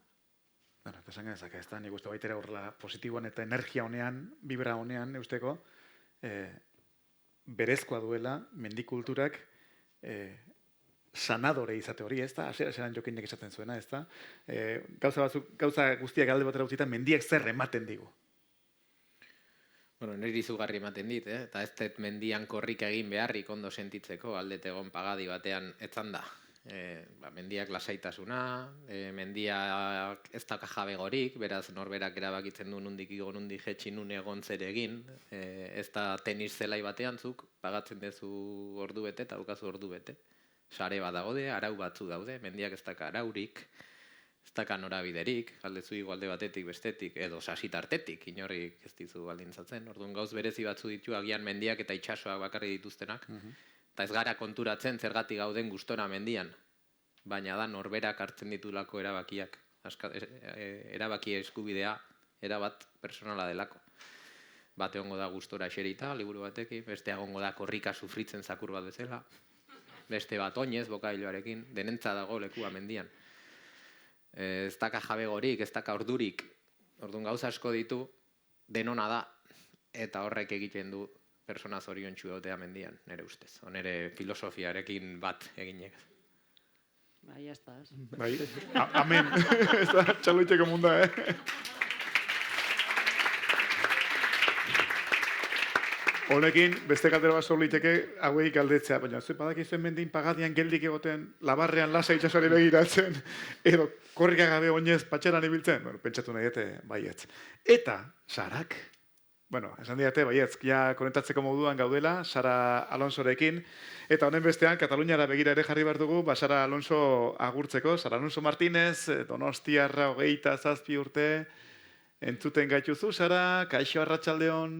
S1: Eta esan genezak, ez da, nik uste baitera horrela positiboan eta energia honean, vibra honean, eusteko, berezkoa duela mendikulturak sanadore izate hori, ez da? Hasieran Jokinek esaten zuena, ez da? Gauza guztiak alde batera utzita, mendiak zer ematen digu.
S6: Bueno, niri izugarri ematen dit, eta ez dut mendian korrika egin beharrik ondo sentitzeko, aldet egon pagadi batean etzan da. Mendiak lasaitasuna, mendiak ez dauka jabegorik, beraz norberak erabakitzen du nundik igo, nundik jetxi, nun egon zer egin, ez da tenis zelai batean zuk, pagatzen dezu ordu bete eta daukazu ordu bete. Sare bat daude, arau batzu daude, mendiak ez dauka araurik, ez dauka norabiderik, aldezu alde batetik bestetik, edo sasitartetik, inorrik ez dizu baldintzatzen. Orduan gauz berezi batzu ditu agian mendiak eta itsasoak bakarri dituztenak, eta ez gara konturatzen zergatik gauden gustora mendian, baina da norberak hartzen ditulako erabakiak, erabaki eskubidea, erabat personala delako. Bate egongo da gustora eserita, liburu batekin, beste egongo da korrika sufritzen zakur bat bezala, beste bat oinez, bokailoarekin, denentza dago lekua mendian. Ez daka jabegorik, ez daka ordurik, orduan gauza asko ditu, denona da, eta horrek egiten du persona zoriontsu egotea mendian, nire ustez. Nire filosofiarekin bat eginek.
S4: Bai, ya está.
S1: Bai, amen. Ez da, txaloiteko munda, Honekin, beste galdera bat liteke hauei galdetzea, baina zuen badakizuen mendin pagadian geldik egoten, labarrean lasa itxasari begiratzen, edo korrika gabe oinez patxeran ibiltzen, bueno, pentsatu nahi dute, baietz. Eta, Sarak, bueno, esan diate, baietz, ja konentatzeko moduan gaudela, Sara Alonsorekin, eta honen bestean, Kataluniara begira ere jarri behar dugu, Sara Alonso agurtzeko, Sara Alonso Martínez, Donostiarra 27 urte, entzuten gaituzu, Sara, kaixo arratsaldeon.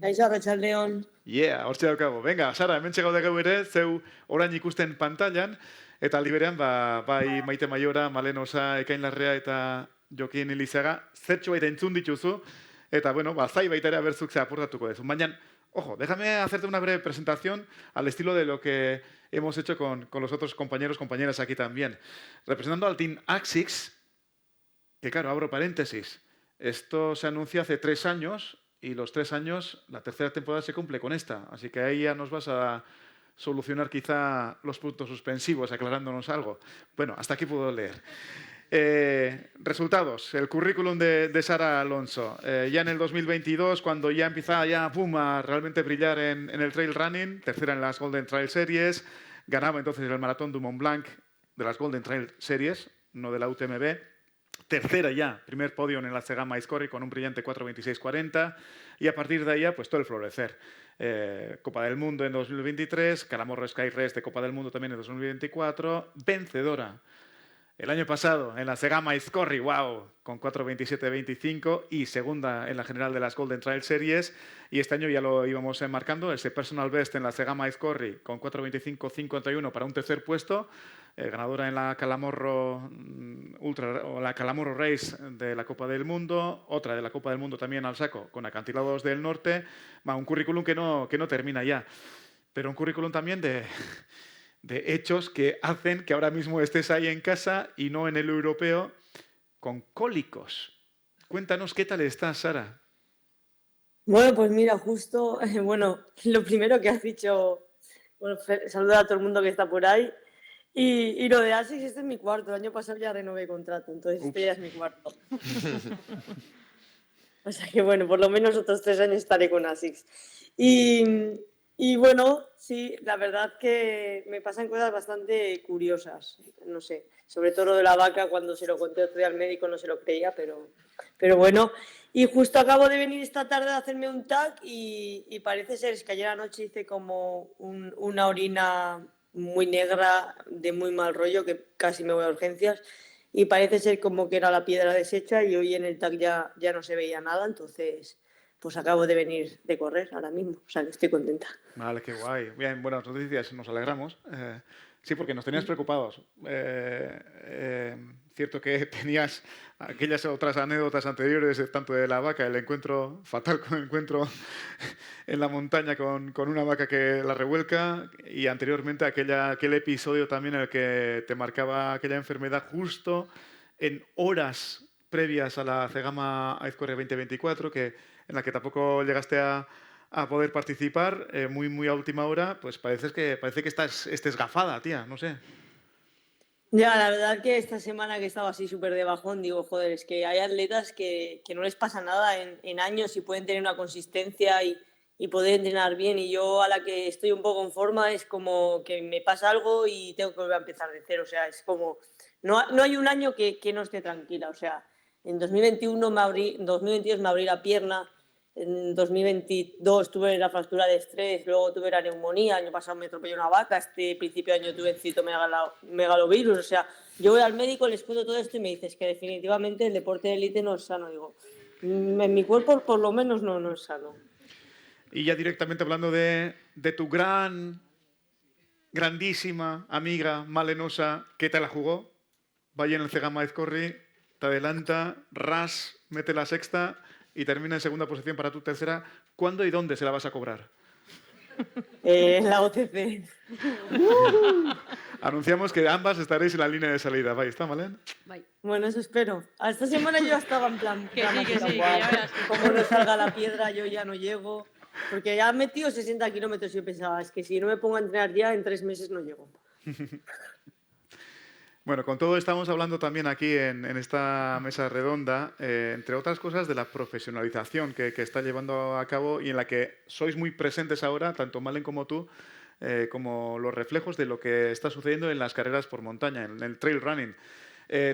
S7: Kaixo arratsaldeon.
S1: Yeah, hortxe daukagu. Venga, Sara, hementxe gaude gau ere, zeu orain ikusten pantailan, eta aldi berean, bai Maite Maiora, Malen Osa, Ekain Larrea eta Jokin Ilizaga, zertxo baita entzun dituzu, eta, bueno, zai baita ere abertzuk ze aportatuko dezu. Baina, ojo, déjame hacerte una breve presentación al estilo de lo que hemos hecho con los otros compañeras aquí también. Representando al Team Axix, que claro, abro paréntesis, esto se anunció hace 3 años y los 3 años, la tercera temporada se cumple con esta. Así que ahí ya nos vas a solucionar quizá los puntos suspensivos, aclarándonos algo. Bueno, hasta aquí puedo leer. Resultados, el currículum de Sara Alonso. Ya en el 2022, cuando ya empieza a realmente brillar en el trail running, tercera en las Golden Trail Series, ganaba entonces el maratón du Mont Blanc de las Golden Trail Series, no de la UTMB. Tercera ya, primer podio en la Zegama Aizkorri con un brillante 4:26:40 y a partir de ahí pues todo el florecer. Copa del Mundo en 2023, Calamorro Sky Race de Copa del Mundo también en 2024, vencedora el año pasado en la Zegama Aizkorri, wow, con 4:27:25 y segunda en la general de las Golden Trail Series y este año ya lo íbamos enmarcando, ese personal best en la Zegama Aizkorri con 4:25:51 para un tercer puesto. Ganadora en la Calamorro Ultra o la Calamorro Race de la Copa del Mundo, otra de la Copa del Mundo también al saco con Acantilados del Norte, un currículum que no termina ya, pero un currículum también de hechos que hacen que ahora mismo estés ahí en casa y no en el europeo con cólicos. Cuéntanos qué tal estás, Sara.
S7: Bueno, pues mira, justo, bueno, lo primero que has dicho, bueno, saludar a todo el mundo que está por ahí. Y lo de ASICS, este es mi cuarto. El año pasado ya renové contrato, entonces este ya es mi cuarto. O sea que bueno, por lo menos otros 3 años estaré con ASICS. Y bueno, sí, la verdad que me pasan cosas bastante curiosas. No sé, sobre todo lo de la vaca, cuando se lo conté otro día al médico no se lo creía, pero bueno. Y justo acabo de venir esta tarde a hacerme un TAC y parece ser, es que ayer anoche hice como una orina muy negra, de muy mal rollo, que casi me voy a urgencias, y parece ser como que era la piedra deshecha y hoy en el TAC ya no se veía nada, entonces pues acabo de venir de correr ahora mismo, o sea que estoy contenta.
S1: Vale, qué guay. Bien, buenas noticias, nos alegramos. Sí, porque nos tenías preocupados. Cierto que tenías aquellas otras anécdotas anteriores, tanto de la vaca, el encuentro fatal con el encuentro en la montaña con una vaca que la revuelca y anteriormente aquel episodio también en el que te marcaba aquella enfermedad justo en horas previas a la Zegama Aizkorri 2024, en la que tampoco llegaste a a poder participar muy a última hora, pues parece que estés gafada, tía, no sé.
S7: Ya, la verdad que esta semana que estaba así súper de bajón, digo, joder, es que hay atletas que no les pasa nada en años y pueden tener una consistencia y poder entrenar bien. Y yo a la que estoy un poco en forma es como que me pasa algo y tengo que volver a empezar de cero. O sea, es como, no hay un año que no esté tranquila. O sea, en 2022 me abrí la pierna, en 2022 tuve la fractura de estrés, luego tuve la neumonía, año pasado me atropelló una vaca, este principio de año tuve citomegalovirus, o sea, yo voy al médico, les cuento todo esto y me dices que definitivamente el deporte de élite no es sano. Digo, en mi cuerpo por lo menos no es sano.
S1: Y ya directamente hablando de tu grandísima amiga Malenosa, ¿qué te la jugó? Vaya en el Cegama Ezcorri, te adelanta, ras, mete la sexta y termina en segunda posición para tu tercera. ¿Cuándo y dónde se la vas a cobrar?
S7: La OCC.
S1: Anunciamos que ambas estaréis en la línea de salida. ¿Vai, está, Malen?
S7: Bueno, eso espero. A esta semana yo ya estaba en plan,
S4: Que sí, que
S7: guau,
S4: ya verás.
S7: como no salga la piedra yo ya no llego. Porque ya han metido 60 kilómetros y yo pensaba, es que si no me pongo a entrenar ya, en 3 meses no llego.
S1: Bueno, con todo estamos hablando también aquí en esta mesa redonda, entre otras cosas, de la profesionalización que está llevando a cabo y en la que sois muy presentes ahora, tanto Malen como tú, como los reflejos de lo que está sucediendo en las carreras por montaña, en el trail running.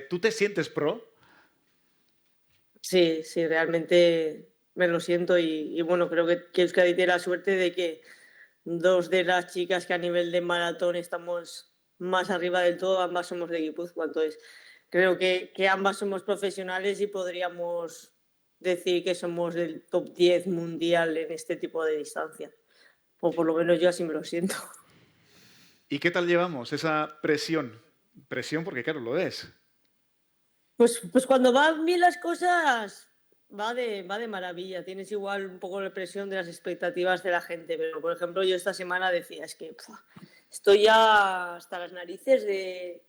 S1: ¿Tú te sientes pro?
S7: Sí, realmente me lo siento y bueno, creo que Euskadi tiene la suerte de que 2 de las chicas que a nivel de maratón estamos más arriba del todo, ambas somos de Guipúzcoa, entonces creo que ambas somos profesionales y podríamos decir que somos del top 10 mundial en este tipo de distancia, o por lo menos yo así me lo siento.
S1: ¿Y qué tal llevamos esa presión? Presión porque, claro, lo es.
S7: Pues cuando van bien las cosas va de maravilla. Tienes igual un poco la presión de las expectativas de la gente, pero por ejemplo yo esta semana decía, es que estoy ya hasta las narices de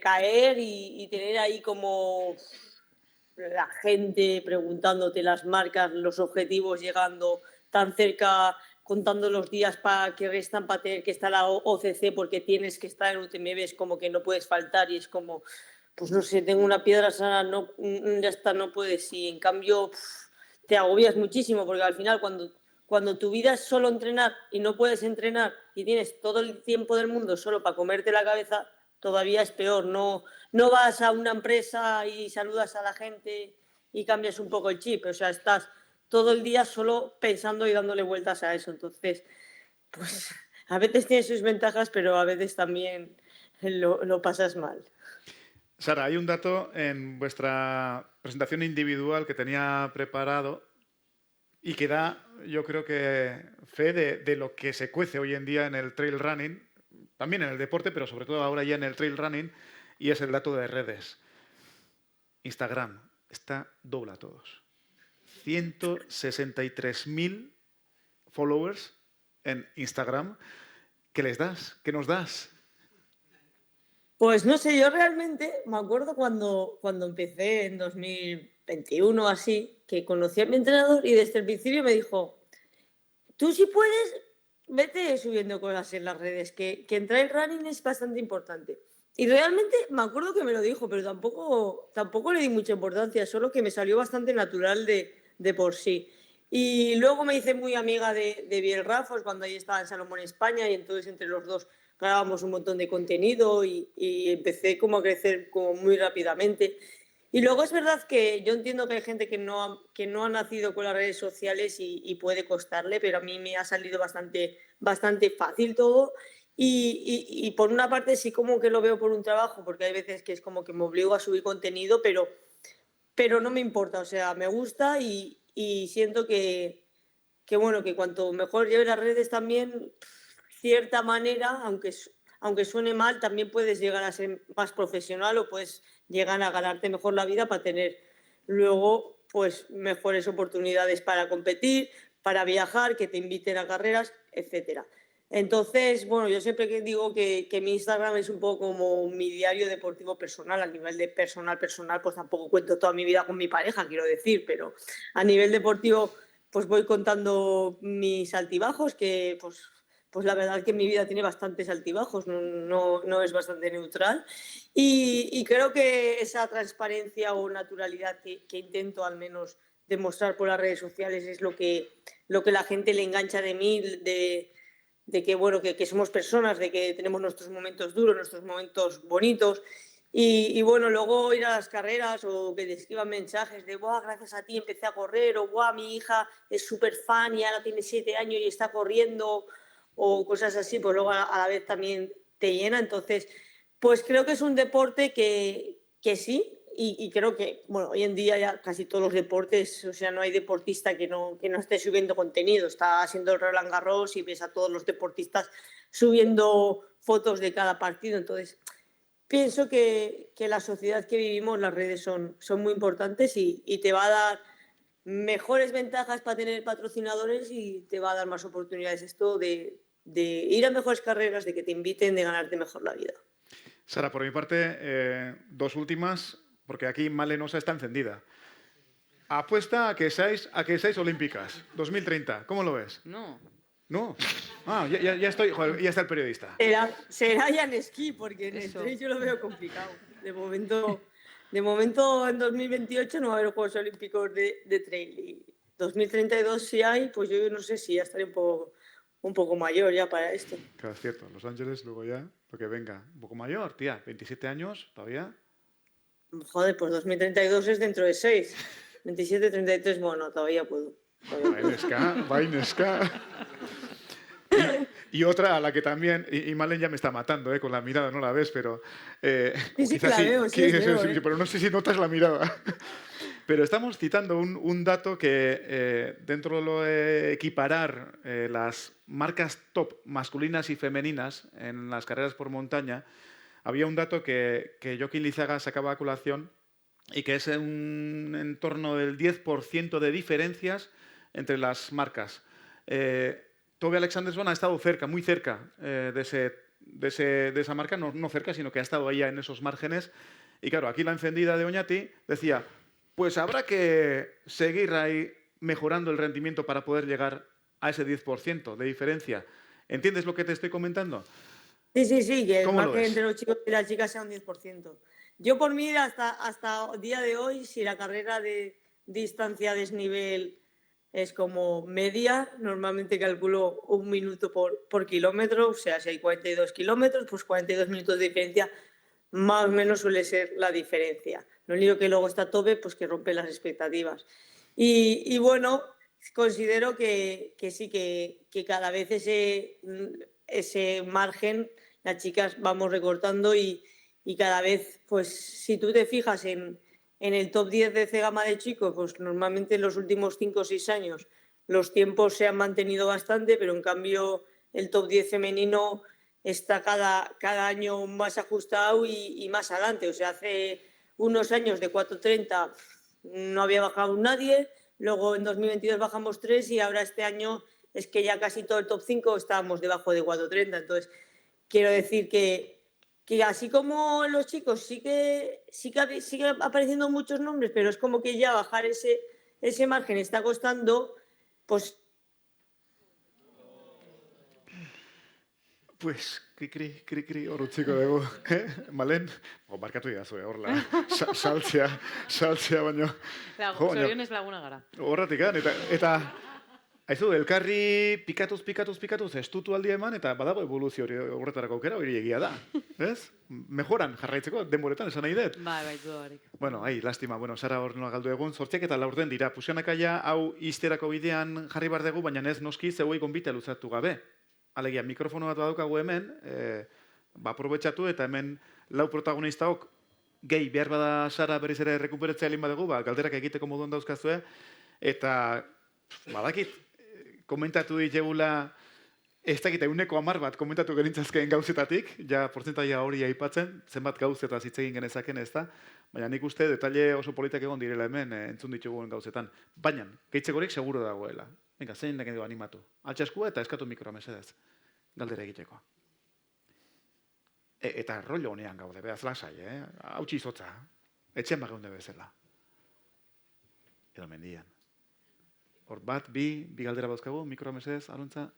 S7: caer y tener ahí como la gente preguntándote las marcas, los objetivos llegando tan cerca, contando los días que restan para tener que estar la OCC porque tienes que estar en UTMB, es como que no puedes faltar y es como, pues no sé, tengo una piedra sana, no, ya está, no puedes. Y en cambio te agobias muchísimo porque al final cuando tu vida es solo entrenar y no puedes entrenar y tienes todo el tiempo del mundo solo para comerte la cabeza, todavía es peor. No vas a una empresa y saludas a la gente y cambias un poco el chip. O sea, estás todo el día solo pensando y dándole vueltas a eso. Entonces, pues a veces tiene sus ventajas, pero a veces también lo pasas mal.
S1: Sara, hay un dato en vuestra presentación individual que tenía preparado y que da, yo creo que, fe de lo que se cuece hoy en día en el trail running, también en el deporte, pero sobre todo ahora ya en el trail running, y es el dato de redes. Instagram está dobla a todos. 163.000 followers en Instagram. ¿Qué les das? ¿Qué nos das?
S7: Pues no sé, yo realmente me acuerdo cuando empecé en 2021 así, que conocí a mi entrenador y desde el principio me dijo, tú si puedes, vete subiendo cosas en las redes, que en trail running es bastante importante. Y realmente me acuerdo que me lo dijo, pero tampoco le di mucha importancia, solo que me salió bastante natural de por sí. Y luego me hice muy amiga de Biel Rafos cuando ahí estaba en Salomón, España, y entonces entre los dos grabamos un montón de contenido y empecé como a crecer como muy rápidamente. Y luego es verdad que yo entiendo que hay gente que no ha nacido con las redes sociales y puede costarle, pero a mí me ha salido bastante fácil todo. Y por una parte sí como que lo veo por un trabajo, porque hay veces que es como que me obligo a subir contenido, pero no me importa, o sea, me gusta y siento que bueno, que cuanto mejor lleves las redes también, cierta manera, aunque suene mal, también puedes llegar a ser más profesional o puedes llegar a ganarte mejor la vida para tener luego pues mejores oportunidades para competir, para viajar, que te inviten a carreras, etcétera. Entonces, bueno, yo siempre que digo que mi Instagram es un poco como mi diario deportivo personal, a nivel de personal, pues tampoco cuento toda mi vida con mi pareja, quiero decir, pero a nivel deportivo pues voy contando mis altibajos, que pues la verdad que mi vida tiene bastantes altibajos, no es bastante neutral. Y creo que esa transparencia o naturalidad que intento al menos demostrar por las redes sociales es lo que la gente le engancha de mí, de que, bueno, que somos personas, de que tenemos nuestros momentos duros, nuestros momentos bonitos. Y bueno, luego ir a las carreras o que te escriban mensajes de, ¡buah, gracias a ti empecé a correr! O, ¡buah, mi hija es súper fan y ahora tiene 7 años y está corriendo! O cosas así, pues luego a la vez también te llena. Entonces, pues creo que es un deporte que sí, y creo que, bueno, hoy en día ya casi todos los deportes, o sea, no hay deportista que no esté subiendo contenido. Está haciendo el Roland Garros y ves a todos los deportistas subiendo fotos de cada partido. Entonces, pienso que la sociedad que vivimos, las redes son muy importantes y te va a dar mejores ventajas para tener patrocinadores y te va a dar más oportunidades esto de ir a mejores carreras, de que te inviten, de ganarte mejor la vida.
S1: Sara, por mi parte, 2 últimas, porque aquí Malenosa está encendida. Apuesta a que seáis olímpicas, 2030. ¿Cómo lo ves?
S4: No.
S1: ¿No? Ah, ya estoy, joder, ya está el periodista.
S7: Será ya en esquí, porque en el trail yo lo veo complicado. De momento en 2028 no va a haber Juegos Olímpicos de trail. Y 2032 si hay, pues yo no sé si ya estaré un poco mayor ya para esto.
S1: Claro, es cierto. Los Ángeles, luego ya, lo que venga. Un poco mayor, tía. 27 años, todavía.
S7: Joder, pues 2032 es dentro de 6. 27, 33, bueno, todavía puedo.
S1: Vainesca. Y otra a la que también, y Malen ya me está matando, con la mirada, no la ves, pero...
S7: Sí que la veo, sí,
S1: pero no sé si notas la mirada. Pero estamos citando un dato que dentro de lo de equiparar las marcas top masculinas y femeninas en las carreras por montaña, había un dato que Joaquín Lizaga sacaba a colación y que es en torno del 10% de diferencias entre las marcas. Toby Alexander-Swan ha estado cerca, muy cerca de esa marca, no cerca, sino que ha estado ahí en esos márgenes. Y claro, aquí la encendida de Oñati decía, pues habrá que seguir ahí mejorando el rendimiento para poder llegar a ese 10% de diferencia. ¿Entiendes lo que te estoy comentando?
S7: Sí, que el margen
S1: ves?
S7: entre los chicos y las chicas sea un 10%. Yo por mí, hasta el día de hoy, si la carrera de distancia desnivel es como media, normalmente calculo 1 minuto por kilómetro, o sea, si hay 42 kilómetros, pues 42 minutos de diferencia, más o menos suele ser la diferencia. Lo único que luego está Tobe, pues que rompe las expectativas. Y bueno, considero que sí, que cada vez ese margen las chicas vamos recortando y cada vez, pues si tú te fijas en el top 10 de C-Gama de chicos, pues normalmente en los últimos 5 o 6 años los tiempos se han mantenido bastante, pero en cambio el top 10 femenino está cada año más ajustado y más adelante. O sea, hace unos años de 4.30 no había bajado nadie, luego en 2022 bajamos 3 y ahora este año es que ya casi todo el top 5 estábamos debajo de 4.30. Entonces, quiero decir que así como los chicos sigue apareciendo muchos nombres, pero es como que ya bajar ese margen está costando, pues...
S1: Pues, kri, horutziko dugu, Malen? Barkatu idazu, horla, saltzea baino.
S4: Zorionez laguna gara.
S1: Horratik, eta haizu, elkarri pikatuz, estutu aldi eman, eta badago evoluzio horretarako aukera, hori egia da. Ez? Mejoran jarraitzeko, denboretan, esan nahi dut.
S4: Bai, dudarik.
S1: Bueno, lastima, Sara hor nola galdu egun, 8 eta 4 dira. Puxanakaia hau izterako bidean jarri bar dugu, baina ez noski zeuei gonbita luzatu gabe. Alegia, mikrofono bat badaukagu hemen, aprobetxatu eta hemen 4 protagonistaok gehi behar bada Sara berriz ere rekuperatzea elin badugu, galderak egiteko moduan dauzkazue, eta badakit, komentatu ditegula, ez dakit, 110 bat komentatu genintzazkeen gauzetatik, ja portzentaia hori aipatzen, zenbat gauzeta zitzegin genezaken ez da, baina nik uste detalle oso politak egon direla hemen entzun ditugun gauzetan. Baina, gehitzekorik seguro dagoela. Venga, zein nahi dugu animatu. Altxaskua eta eskatu mikroa mesedez. Galdera egiteko. Eta rollo honean gaude, behaz lasai, hautsi izotza. Etxean bageunde bezala. Edo mendian. Hor bat, bi galdera bauzkagu, mikroa mesedez, Aluntza.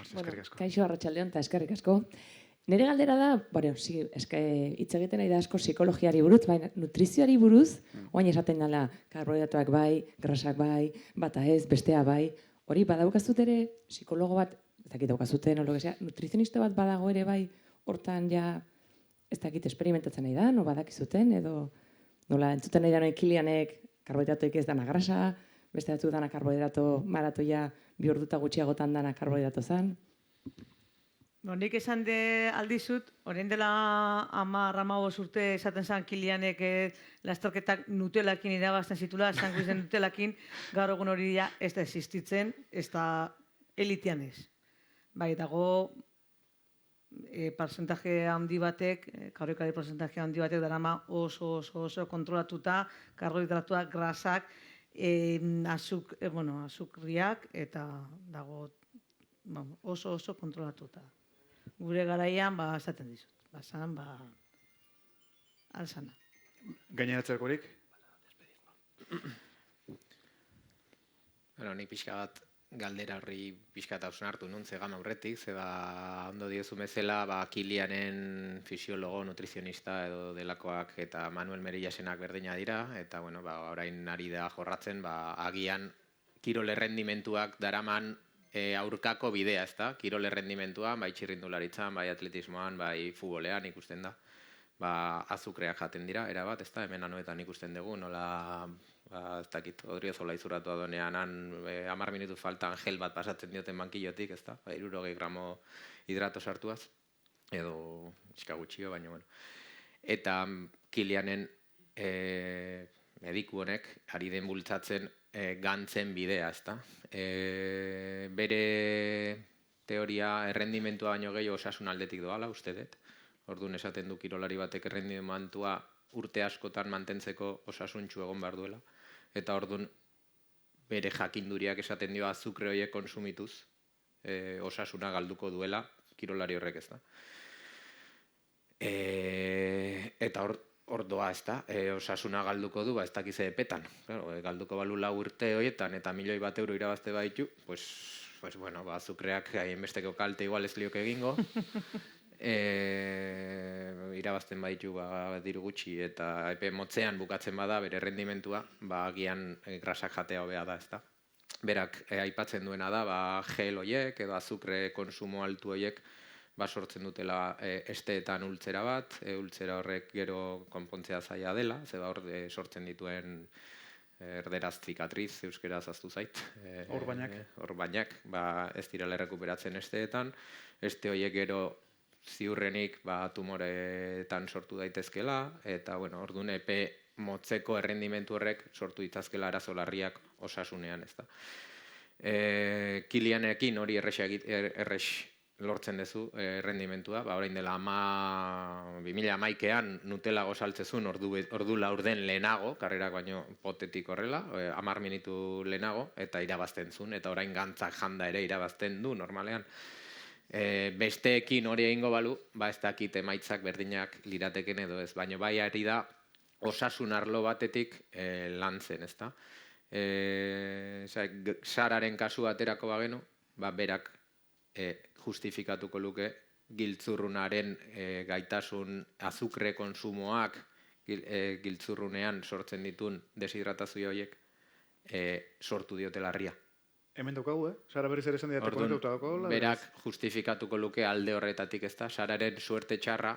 S1: Eskerrik asko.
S8: Kaixo Arratsaldeon eta eskerrik asko. Nire galdera da, hitz egiten nahi da asko psikologiari buruz, baina nutrizioari buruz, oain esaten dela, karbohidratoak bai, grasak bai, bata ez, bestea bai. Hori badaukazut ere, psikologo bat, ez dakit daukazuten, nutrizionista bat badago ere bai, hortan ja, ez dakit esperimentatzen nahi da, no badakizuten, edo nola entzuten nahi da noen Kilianek karbohidratoik ez dana grasa, beste batzuk dana karbohidrato maratoia 2 orduta gutxiagotan dana karbohidrato zan.
S3: Nik esan aldizut, orain dela 10-15 urte esaten zen Kilianek lasterketak nutelakin irabazten zitula, esan guizen nutelakin, gaur egun hori ez da existitzen, ez da elitean ez. Bai, dago porcentaje handi batek, kalorikari porcentaje handi batek darama oso kontrolatuta, karbohidratuak, grasak, azukriak eta dago oso kontrolatuta. Gure garaian, esaten dizut. Bazan, alzana.
S1: Gaineratzerkorik?
S6: Nik pixka bat galdera horri pixka eta hausnartu nun, zegam aurretik, ondo diozu bezala, Kilianen fisiologo, nutrizionista edo delakoak eta Manuel Merillasenak berdina dira, eta orain ari da jorratzen, agian kirol errendimentuak daraman aurkako bidea, ez da? Kirol errendimentuan, bai txirrindularitzan, bai atletismoan, bai futbolean ikusten da. Azukreak jaten dira, erabat, ez da? Hemen anuetan ikusten dugu, nola, ez dakit, Odriozola izuratu adonean, 10 minutu faltan gel bat pasatzen dioten bankillotik, ez da? 60 gramo hidrato sartuaz, edo iska gutxio, baina, bueno. Eta Kilianen mediku honek ari den bultzatzen gantzen bidea, ezta? Bere teoria errendimentua baino gehiago osasun aldetik doala, uste dut. Orduan esaten du kirolari batek errendimentua urte askotan mantentzeko osasuntsu egon behar duela. Eta orduan bere jakinduriak esaten dio azukre horiek konsumituz osasuna galduko duela kirolari horrek, ezta? Eta ordoa, ez da, osasuna galduko du, ez dakiz epetan. Galduko balu 4 urte horietan eta €1.000.000 irabazte baitu, azukreak hainbesteko kalte igual ez lioke egingo. Irabazten baitu diru gutxi eta epe motzean bukatzen bada bere errendimentua, agian grasak jatea hobea da, ez da. Berak aipatzen duena da, gel horiek edo azukre konsumo altu horiek sortzen dutela esteetan ultzera bat, ultzera horrek gero konpontzea zaila dela, hor sortzen dituen erderaz zikatriz, euskeraz aztu zait. Horbainak, ez direla errekuperatzen esteetan, este horiek gero ziurrenik tumoretan sortu daitezkela, eta orduan epe motzeko errendimentu horrek sortu ditazkela arazo larriak osasunean, ez da. Kilianekin hori errex lortzen duzu errendimentua, orain dela 2011an Nutella gozaltzezun ordu laurden lehenago, karrerak baino potetik horrela, 10 minutu lehenago, eta irabazten zuen, eta orain gantzak janda ere irabazten du normalean. Besteekin hori egingo balu, ez dakit emaitzak berdinak lirateken edo ez, baina bai ari da osasun arlo batetik lantzen, ez da. Sararen kasu aterako bagenu, berak justifikatuko luke giltzurrunaren gaitasun azukre konsumoak giltzurrunean sortzen ditun deshidratazio horiek sortu diote larria.
S1: Hemen daukagu, Sara berriz ere esan diate konektuta daukagu.
S6: Berak justifikatuko luke alde horretatik, ez da, Sararen suerte txarra,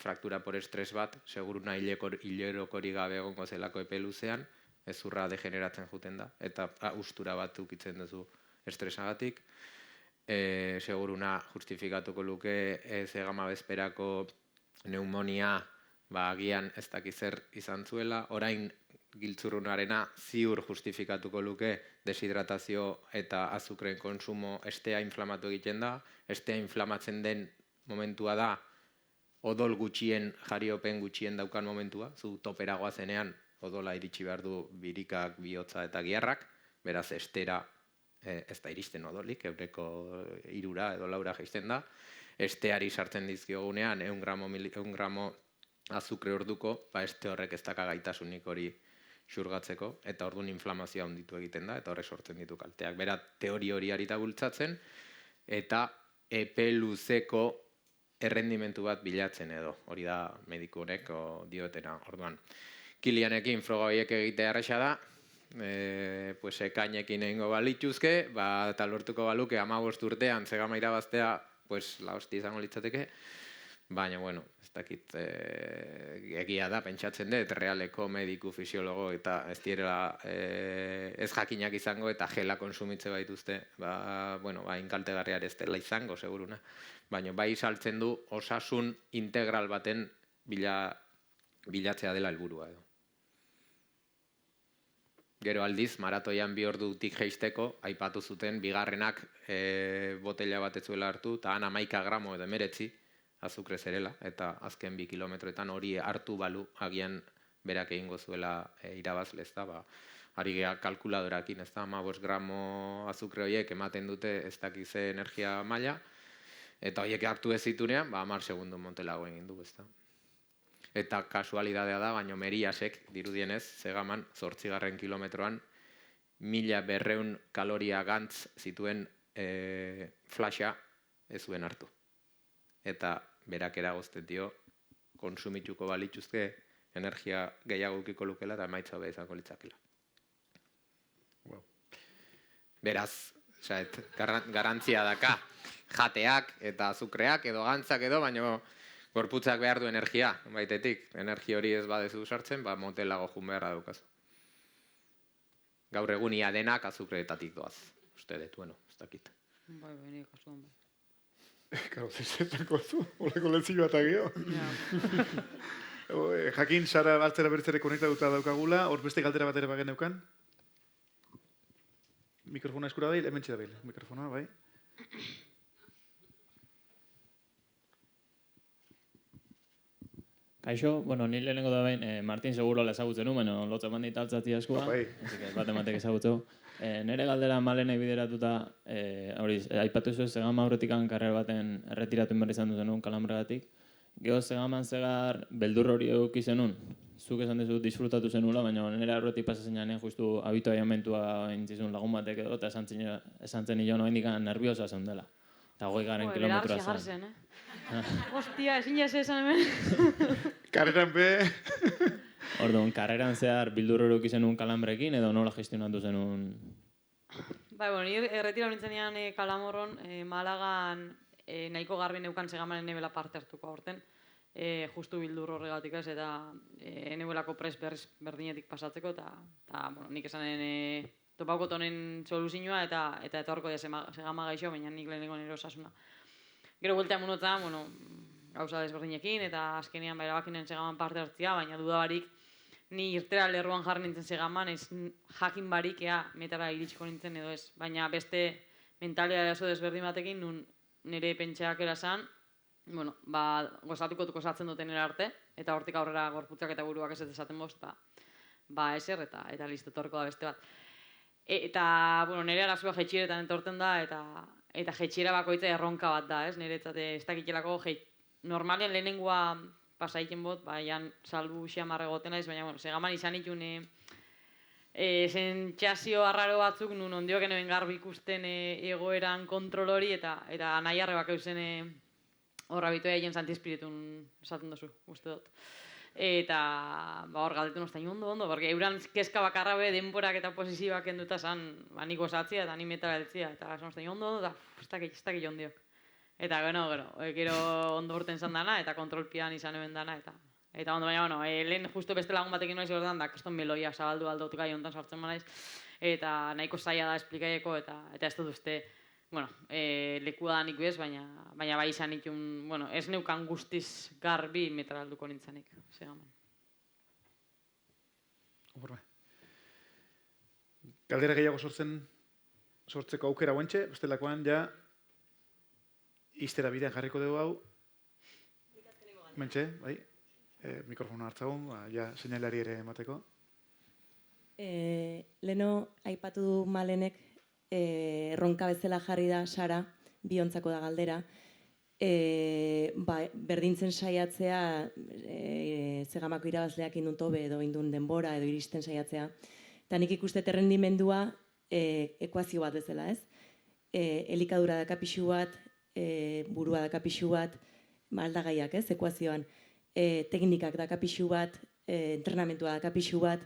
S6: fraktura por estres bat, seguruna hilerokori gabe egongo zelako epe luzean, ezurra degeneratzen juten da, eta ustura bat ukitzen duzu estresagatik. Seguruna justifikatuko luke zegama bezperako pneumonia agian ez dakiz zer izan zuela, orain giltzurrunarena ziur justifikatuko luke deshidratazio eta azukreen konsumo estea inflamatu egiten da, estea inflamatzen den momentua da odol gutxien, jariopen gutxien daukan momentua, zu toperagoa zenean odola iritsi behar du birikak, bihotza eta giharrak, beraz estera ez da iristen odolik, eureko 3 edo 4 jaisten da, esteari sartzen dizkiogunean, 100 gramo azukre orduko, este horrek ez daka gaitasunik hori xurgatzeko, eta orduan inflamazioa handitu egiten da, eta horrek sortzen ditu kalteak. Bera, teori hori arita bultzatzen, eta epe luzeko errendimentu bat bilatzen edo, hori da medikunek diotena. Orduan, Kilianekin froga horiek egitea erresa da, ekainekin egingo balituzke, eta lortuko baluke 15 urtean zegama irabaztea, la hostia izango litzateke, baina, bueno, ez dakit egia da, pentsatzen dut, realeko mediku, fisiologo eta ez direla ez jakinak izango eta gela konsumitze baituzte, inkaltegarriar ez dela izango, seguruna. Baina bai saltzen du osasun integral baten bilatzea dela helburua edo. Gero aldiz, maratoian 2 ordutik jeisteko, aipatu zuten, bigarrenak botella bat ez zuela hartu, eta han 11 gramo edo 19 azukre zerela, eta azken 2 kilometroetan hori hartu balu, agian berak egingo zuela irabazle, ez da, ari geha kalkuladorakin, ez da, 15 gramo azukre horiek ematen dute ez dakize energia maila, eta horiek hartu ez zitunean, 10 segundu montelago egin du, ez da. Eta kasualidadea da, baina Meriasek, dirudienez, zegaman, 8. kilometroan, 1200 kaloria gantz zituen flasha ez zuen hartu. Eta berak eragozten dio, konsumituko balituzke energia gehiago ukiko lukela eta emaitza hobea izango litzakela. Beraz, garantzia daka, jateak eta azukreak edo gantzak edo, baina gorputzak behar du energia, baitetik, energia hori ez badezu sartzen, motelago jun beharra daukazu. Gaur egunia denak azukreetatik doaz, uste dut, ez dakit.
S4: Bai, nik kasuan bai.
S1: Karo, zizetako zu, horreko lezio bat agio. Jakin, Sara altzera bertzere konektatuta daukagula, hor beste galdera bat ere bagen neukan. Mikrofona eskura dabil, hemen txeda bil, mikrofona, bai.
S9: Kaixo, ni lehenengo da behin, Martin seguro ezagutzen nuen, lotza mandi taltzati askua, bat ematek ezagutzeu. Nere galdera Malenei bideratuta, aipatu zuen Zegama aurretikan karrera baten erretiratu berri izan duzen kalambragatik. Gero Zegaman zegar beldur hori eduki zenun, zuk esan duzu disfrutatu zenula, baina nire aurretik pasatzen janean justu habituaiamentua entzizun lagun batek edo, eta esan zen nio noen dikan nerviosa zen dela. Eta 20 kilometroa zen.
S4: Hostia, ezin jase esan hemen.
S1: Karreran be.
S9: Orduan, karreran zehar bildur hori zenun kalambrekin edo nola gestionatu zenun?
S4: Bai, ni erretira nintzen ean Kalamorron, Malagan nahiko garbi neukan Zegamaren nebela parte hartuko aurten. Justu bildur horregatik ez, eta nebelako pres berdinetik pasatzeko, eta nik esanen topauko tonen soluzioa eta etorko da Zegama gaixo, baina nik lehenengo nire osasuna. Gero bueltean munotan, gauza desberdinekin, eta azkenean erabakinen Zegaman parte hartzia, baina dudabarik ni irtera lerruan jarri nintzen Zegaman, ez jakin barik ea metara iritsiko nintzen edo ez. Baina beste mentalia oso desberdin batekin, nun nire pentsaak erazan, gozatuko gozatzen duten nire arte, eta hortik aurrera gorputzak eta buruak ez esaten bost, eser eta listo, torko da beste bat. Eta, nire arazua jetxiretan entorten da, eta jetxiera bakoitza erronka bat da, ez? Nire ez dakitelako, normalian lehenengoa pasaiken bot, jan salbu xamarra gotena ez, baina, Zegaman izan itun sentsazio arraro batzuk, nun ondiok enoen garbi ikusten egoeran kontrol hori, eta nahi arrebak eusen horra bitoia jen santi espiritun esaten duzu, uste dut. Eta hor galdetu nostai ondo, porque euran kezka bakarra be denborak eta posizioak enduta zan, nik osatzia eta ni metara eltzia, eta nostai ondo, eta ez dakit ondiok. Eta gero ondo urten zan dana, eta kontrolpian izan eben dana, eta ondo, baina, lehen justo beste lagun batekin noiz gordan, da kaston meloia zabaldu aldotu gai ontan sartzen manaiz, eta nahiko zaila da esplikaieko, eta ez dut uste, lekua da nik bez, baina bai izan ikun, ez neukan guztiz garbi metara alduko nintzanik, Zegaman.
S1: Galdera gehiago sortzeko aukera guentxe, bestelakoan ja iztera bidean jarriko dugu hau. Mentxe, bai? Mikrofona hartzagun, ja seinalari ere emateko.
S10: Leno, aipatu du Malenek, erronka bezala jarri da Sara, biontzako da galdera.
S8: berdintzen saiatzea zegamako irabazleak indun tobe edo indun denbora edo iristen saiatzea. Eta nik ikuste errendimendua ekuazio bat bezala, ez? Elikadura daka pixu bat, burua daka pixu bat, aldagaiak, ez, ekuazioan. Teknikak daka pixu bat, entrenamentua daka pixu bat.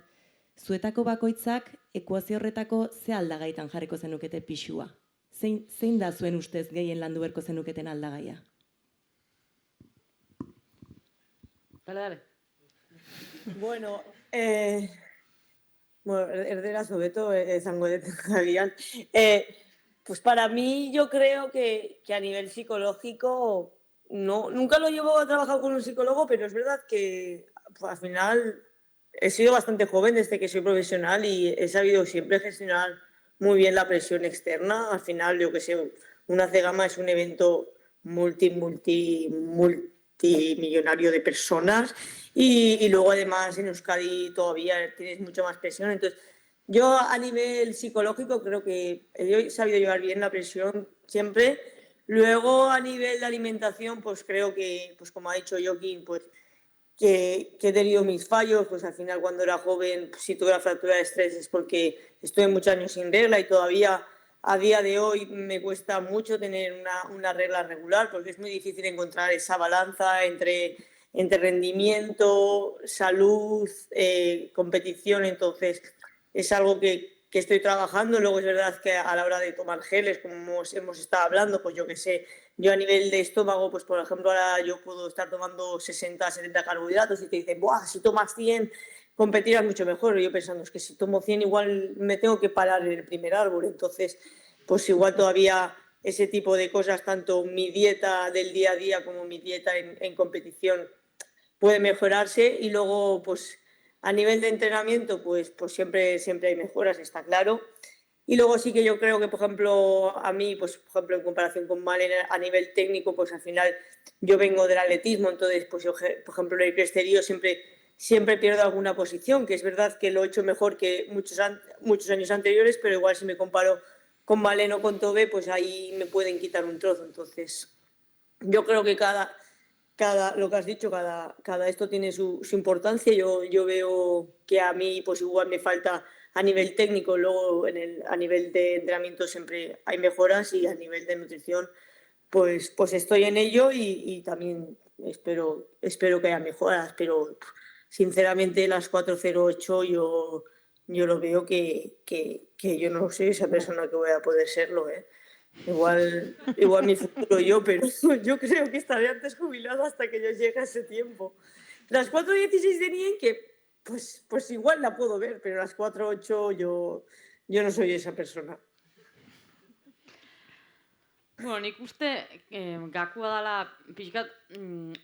S8: Zuetako bakoitzak ekuazio horretako ze aldagaitan jarriko zenukete pixua? Zein da zuen ustez gehien landu berko zenuketen aldagaia?
S4: Dale.
S7: Bueno, erderaz hobeto izango dut agian. Pues para mí yo creo que a nivel psicológico nunca lo llevo a trabajar con un psicólogo, pero es verdad que pues, al final he sido bastante joven desde que soy profesional y he sabido siempre gestionar muy bien la presión externa. Al final, yo que sé, una C-Gama es un evento multimillonario de personas y luego además en Euskadi todavía tienes mucha más presión. Entonces, yo a nivel psicológico creo que he sabido llevar bien la presión siempre. Luego a nivel de alimentación, pues creo que, pues como ha dicho Joaquín, pues que he tenido mis fallos, pues al final cuando era joven, pues, si tuve la fractura de estrés es porque estuve muchos años sin regla y todavía a día de hoy me cuesta mucho tener una regla regular porque es muy difícil encontrar esa balanza entre rendimiento, salud, competición. Entonces es algo que estoy trabajando. Luego es verdad que a la hora de tomar geles, como hemos estado hablando, pues yo que sé, yo a nivel de estómago, pues por ejemplo ahora yo puedo estar tomando 60, 70 carbohidratos y te dicen, ¡buah! Si tomas 100 competirás mucho mejor. Y yo pensando, es que si tomo 100 igual me tengo que parar en el primer árbol. Entonces, pues igual todavía ese tipo de cosas, tanto mi dieta del día a día como mi dieta en competición puede mejorarse. Y luego, pues a nivel de entrenamiento, pues siempre hay mejoras, está claro. Y luego sí que yo creo que, por ejemplo, a mí, pues por ejemplo, en comparación con Malen, a nivel técnico, pues al final yo vengo del atletismo, entonces, pues yo, por ejemplo, en el cresterío siempre pierdo alguna posición, que es verdad que lo he hecho mejor que muchos años anteriores, pero igual si me comparo con Malen o con Tobe, pues ahí me pueden quitar un trozo. Entonces, yo creo que lo que has dicho, cada esto tiene su importancia. Yo veo que a mí pues igual me falta a nivel técnico, luego a nivel de entrenamiento siempre hay mejoras y a nivel de nutrición pues estoy en ello y también espero que haya mejoras, pero sinceramente las 4:08 yo lo veo que yo no soy esa persona que voy a poder serlo, ¿eh? Igual mi futuro yo, pero yo creo que estaré antes jubilado hasta que yo llegue a ese tiempo. Las 4:16 de Nienke, pues igual la puedo ver, pero las 4:08 yo no soy esa persona.
S4: Bueno, nik uste gakua dela pixkat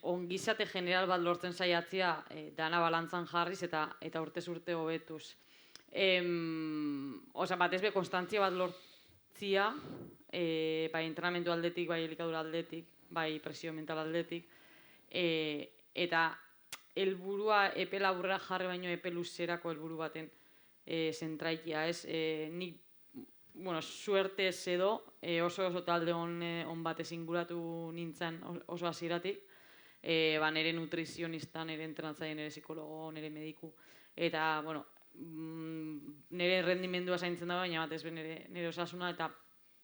S4: ongizate general bat lortzen saiatzea dana balantzan jarriz eta urtez urte hobetuz. Osa, batez be, konstantzia bat lortzia, bai entrenamendu aldetik, bai elikadura aldetik, bai presio mental aldetik, eta helburua epe laburra jarri baino epe luzerako helburu baten zentraikia, ez? Nik, bueno, suertez edo, oso talde on batez inguratu nintzen oso hasieratik, nire nutrizionista, nire entrenatzaile, nire psikologo, nire mediku, eta, bueno, nire rendimendua zaintzen dago, baina batez be nire osasuna,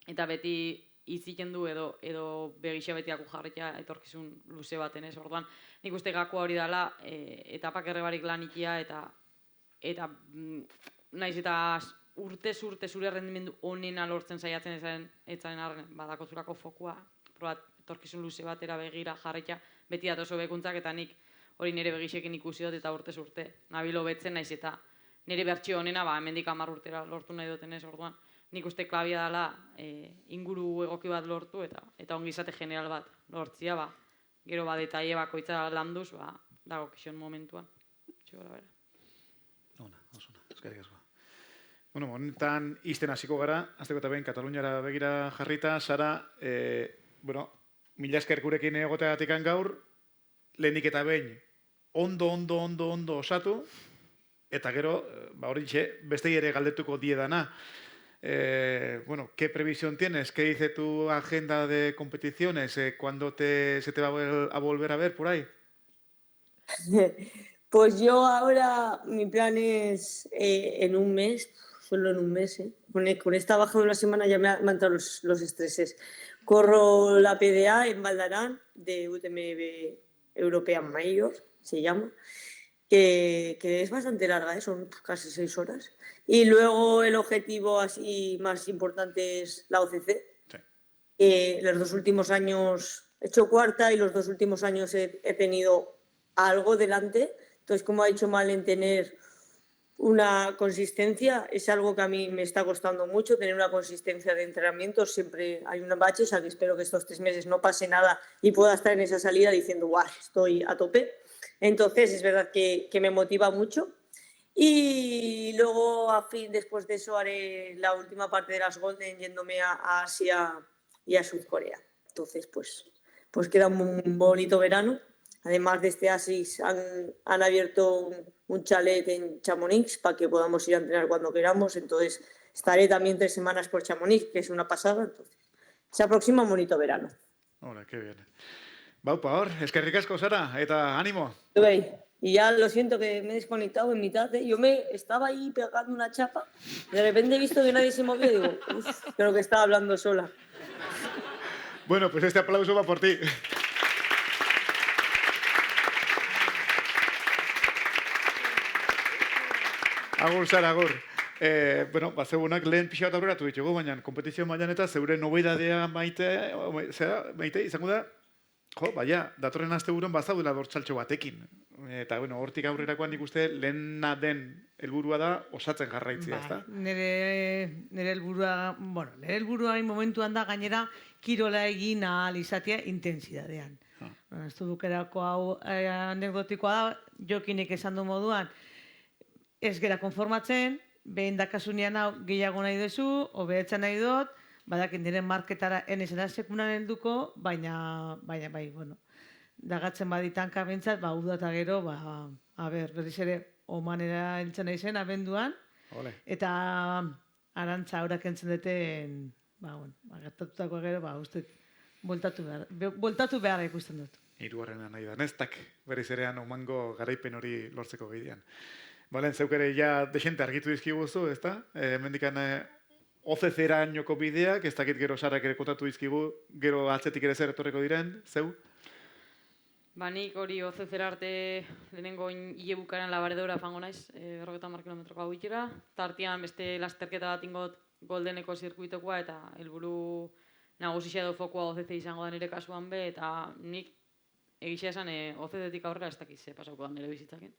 S4: eta beti iziten du edo begixa betiako jarritea etorkizun luze baten, ez? Orduan, nik uste gakua hori dela, etapak errebarik lanikia, eta naiz eta urtez zure rendimendu onena lortzen saiatzen etzaren arren, badakozurako fokua, probat etorkizun luze batera begira jarritea, beti datoso bekuntzak, eta nik hori nire begixekin ikusi dut, eta urtez urte nabilo betzen naiz, eta nire bertxio honena, hemendik 10 urtera lortu nahi duten, ez? Orduan, nik uste klabia dela inguru egoki bat lortu eta ongizate general bat lortzia, gero detaile bakoitza landuz, dago kixon momentuan.
S1: Osona, eskerrik asko. Bueno, honetan izten hasiko gara, azteko eta behin Kataluniara begira jarrita, Sara, mila esker gurekin egoteagatik gaur, lehenik eta behin ondo osatu, eta gero, hori beste ere galdetuko diedana. Bueno, ¿qué previsión tienes? ¿Qué dice tu agenda de competiciones? ¿Cuándo se te va a volver a ver por ahí?
S7: Pues yo ahora, mi plan es en un mes, solo en un mes, con esta baja de una semana ya me han entrado los estreses. Corro la PDA en Valdarán de UTMB European Major, se llama, que es bastante larga, son casi 6 horas. Y luego el objetivo así más importante es la OCC. Sí. Los 2 últimos años he hecho cuarta y los 2 últimos años he tenido algo delante. Entonces, como ha dicho Malen, tener una consistencia es algo que a mí me está costando mucho, tener una consistencia de entrenamiento. Siempre hay un bache, o sea que espero que estos 3 meses no pase nada y pueda estar en esa salida diciendo, ¡guau! Estoy a tope. Entonces, es verdad que me motiva mucho. Y luego, después de eso, haré la última parte de las Golden yéndome a Asia y a Sur Corea. Entonces, pues queda un bonito verano. Además de este ASIS, han abierto un chalet en Chamonix para que podamos ir a entrenar cuando queramos. Entonces, estaré también 3 semanas por Chamonix, que es una pasada. Entonces, se aproxima un bonito verano.
S1: Hola, qué bien. Baupa, hor, eskerrik asko Sara, eta ánimo.
S7: Y ya lo siento que me he desconectado en mitad. Yo me estaba ahí pegando una chapa. De repente he visto que nadie se movía y digo, creo que estaba hablando sola.
S1: Bueno, pues este aplauso va por ti. Agur, Sara, agur. Bueno, zeunak lehen pixat aurreratu ditugu, baina kompetizio mailan eta zeure nobedadea maite izango da, datorren asteburuan bazaudela dortsaltxo batekin. Eta, bueno, hortik aurrerakoan nik uste lehena den helburua da osatzen jarraitzea, ezta?
S3: Nire helburua momentuan da gainera kirola egin ahal izatea intensidadean. Ez dukerako hau anekdotikoa da, Jokinek esan du moduan, ez gera konformatzen, behin dakasunean hau gehiago nahi duzu, hobetzen nahi dut, badakin diren marketara enezera sekunan helduko, baina, bueno, dagatzen baditanka bintzat, uda eta gero, berriz ere, omanera entzen nahi zen, abenduan, eta arantza horak entzen duten, gertatutako gero, uste, bueltatu behar ikusten dut.
S1: Hirugarrena nahi da, nestak berriz erean omango garaipen hori lortzeko bidean. Balen, zeukere ja desente argitu dizkiguzu, ezta? Mendikan OCC-erainoko bideak, ez dakit gero Sarak ere kontatu dizkigu, gero atzetik ere zer etorreko diren, zeu?
S4: Nik hori OCC-era arte lehenengo hile bukaren labaredora fango naiz, 40 kilometroko hau itxera, tartian beste lasterketa bat ingot Goldeneko zirkuitokoa eta helburu nagusia edo fokua OCC izango da nire kasuan be, eta nik egisa esan OCC-tik aurrera ez dakiz pasauko da nire bizitzaken.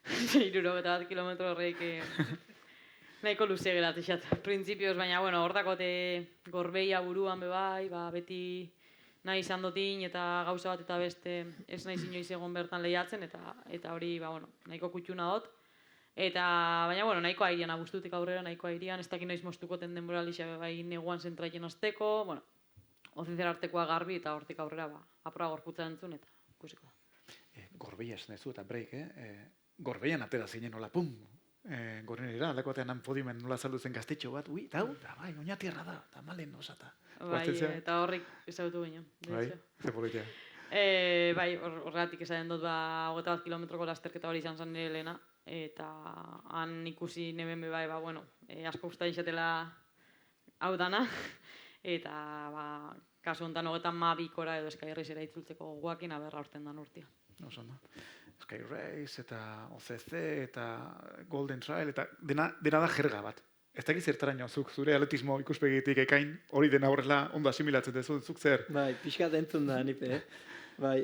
S4: 61 kilometro horreik nahiko luze geratixat, printzipioz, baina, bueno, hor dakote gorbeia buruan bebai, beti nahi izan dotin eta gauza bat eta beste ez nahi inoiz egon bertan lehiatzen, eta hori, nahiko kutxuna dut. Baina, bueno, nahiko airian, abuztutik aurrera, nahiko airian, ez dakit noiz moztuko ten denbora lixa bebai neguan zentraien azteko, bueno, OCC artekoa garbi eta hortik aurrera, aproa gorputza entzun eta ikusiko da.
S1: Gorbeia ez nezu eta break, Gorbeian atera zinen nola, pum! Gorenera, aldakoatean podiumen nola saldu zen gaztetxo bat, bai, oinatierra da, eta malen osata.
S4: Eta horrik ezagutu ginen.
S1: Bai, ze politia.
S4: Bai, horregatik esaten dut, 21 kilometroko lasterketa hori izan zen nire lehena, eta han ikusi neben bai, asko usta izatela hau dana, eta kasu honetan 22 edo Skyrace-era itzultzeko guakin, aurten dan urtia.
S1: Oso, no? Sky Race eta OCC eta Golden Trail eta dena da jerga bat. Ez dakit zertaraino zuk zure atletismo ikuspegitik ekain hori dena horrela ondo asimilatzen dezu, zuk zer?
S5: Bai, pixkat entzun da nipe, Bai,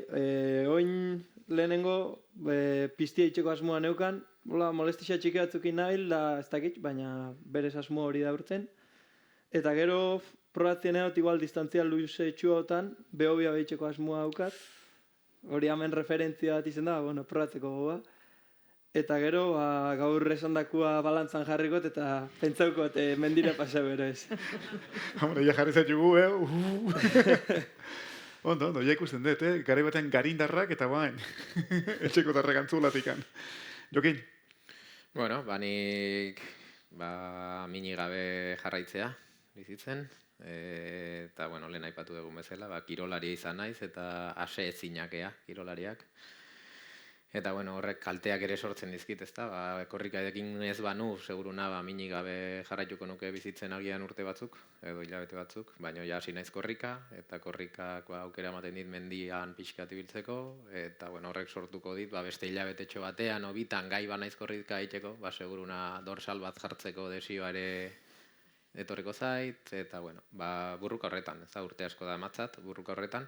S5: oin lehenengo piztia itxeko asmoa neukan, molestia txiki batzukin nabil, da ez dakit, baina berez asmoa hori da urten. Eta gero probatzen egot igual distantzia luze txuotan, behobia behitzeko asmoa daukat. Hori hemen referentzia bat izen da, probatzeko gogoa. Eta gero, gaur esandakua balantzan jarrikot eta pentsaukot mendira pasa bero ez.
S1: Hombre, ja jarri zaitugu, Ondo, ja ikusten dut, Garai batean garindarrak eta bain. Etxeko tarrak antzulatikan. Jokin?
S6: Bueno, nik mini gabe jarraitzea bizitzen, eta, bueno, lehen aipatu dugun bezala, kirolaria izan naiz, eta ase ezinakea kirolariak. Eta, bueno, horrek kalteak ere sortzen dizkit, ezta? Korrikaekin ez banu, seguruna mini gabe jarraituko nuke bizitzen agian urte batzuk, edo hilabete batzuk, baina ja hasi naiz korrika, eta korrikak aukera ematen dit mendian pixkat ibiltzeko, eta, bueno, horrek sortuko dit, beste hilabetetxo batean, obitan gai banaiz korrika egiteko, seguruna dorsal bat jartzeko desioa ere etorriko zait, eta, bueno, burruka horretan, ez da, urte asko da matzat, burruka horretan.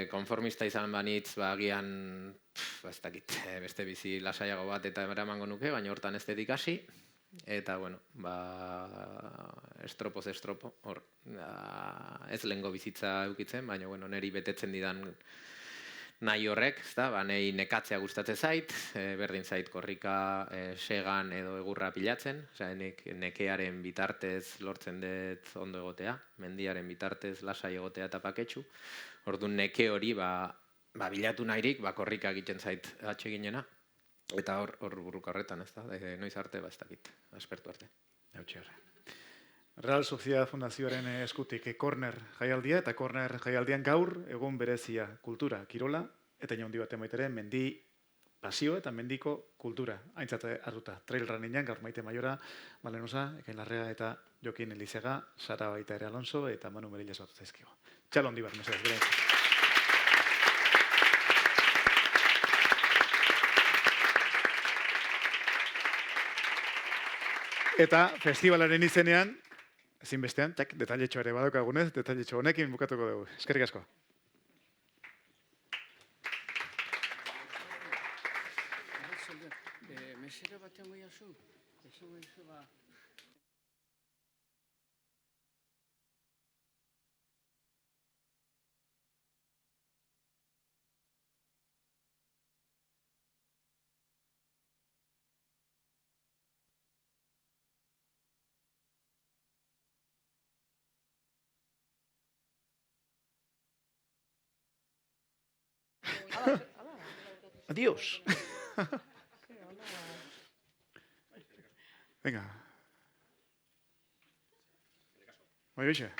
S6: Konformista izan banitz, agian, ez dakit, beste bizi lasaiago bat eta eramango nuke, baina hortan ez dedik hasi, eta, bueno, estropoz estropo, hor, ez lehengo bizitza eukitzen, baina, bueno, niri betetzen didan nahi horrek, nahi nekatzea gustatzen zait, berdin zait korrika segan edo egurra pilatzen, nekearen bitartez lortzen dut ondo egotea, mendiaren bitartez lasai egotea eta paketsu, orduan neke hori bilatu nahirik, korrika egiten zait atseginena, eta hor burruka horretan, ez da, noiz arte, ez dakit, aspertu arte.
S1: Real Sociedad Fundazioaren eskutik Corner jaialdia, eta Corner jaialdian gaur egun berezia kultura, kirola, eta inaundi batean baitere mendi pasio eta mendiko kultura. Aintzat hartuta, trail runningan gaur Maite Maiora, Malen Osa, Ekain Larrea eta Jokin Elizega, Sara baita ere Alonso eta Manu Merilla sortu zaizkigo. Txalo handi bat, mesedez, bera. Eta festivalaren izenean, ezinbestean, detailetxo ere badaukagunez, detailetxo honekin bukatuko dugu. Eskerrik asko.
S10: Mesera batean goiazu, eso ba...
S1: Adiós. Venga. Bai, bixe.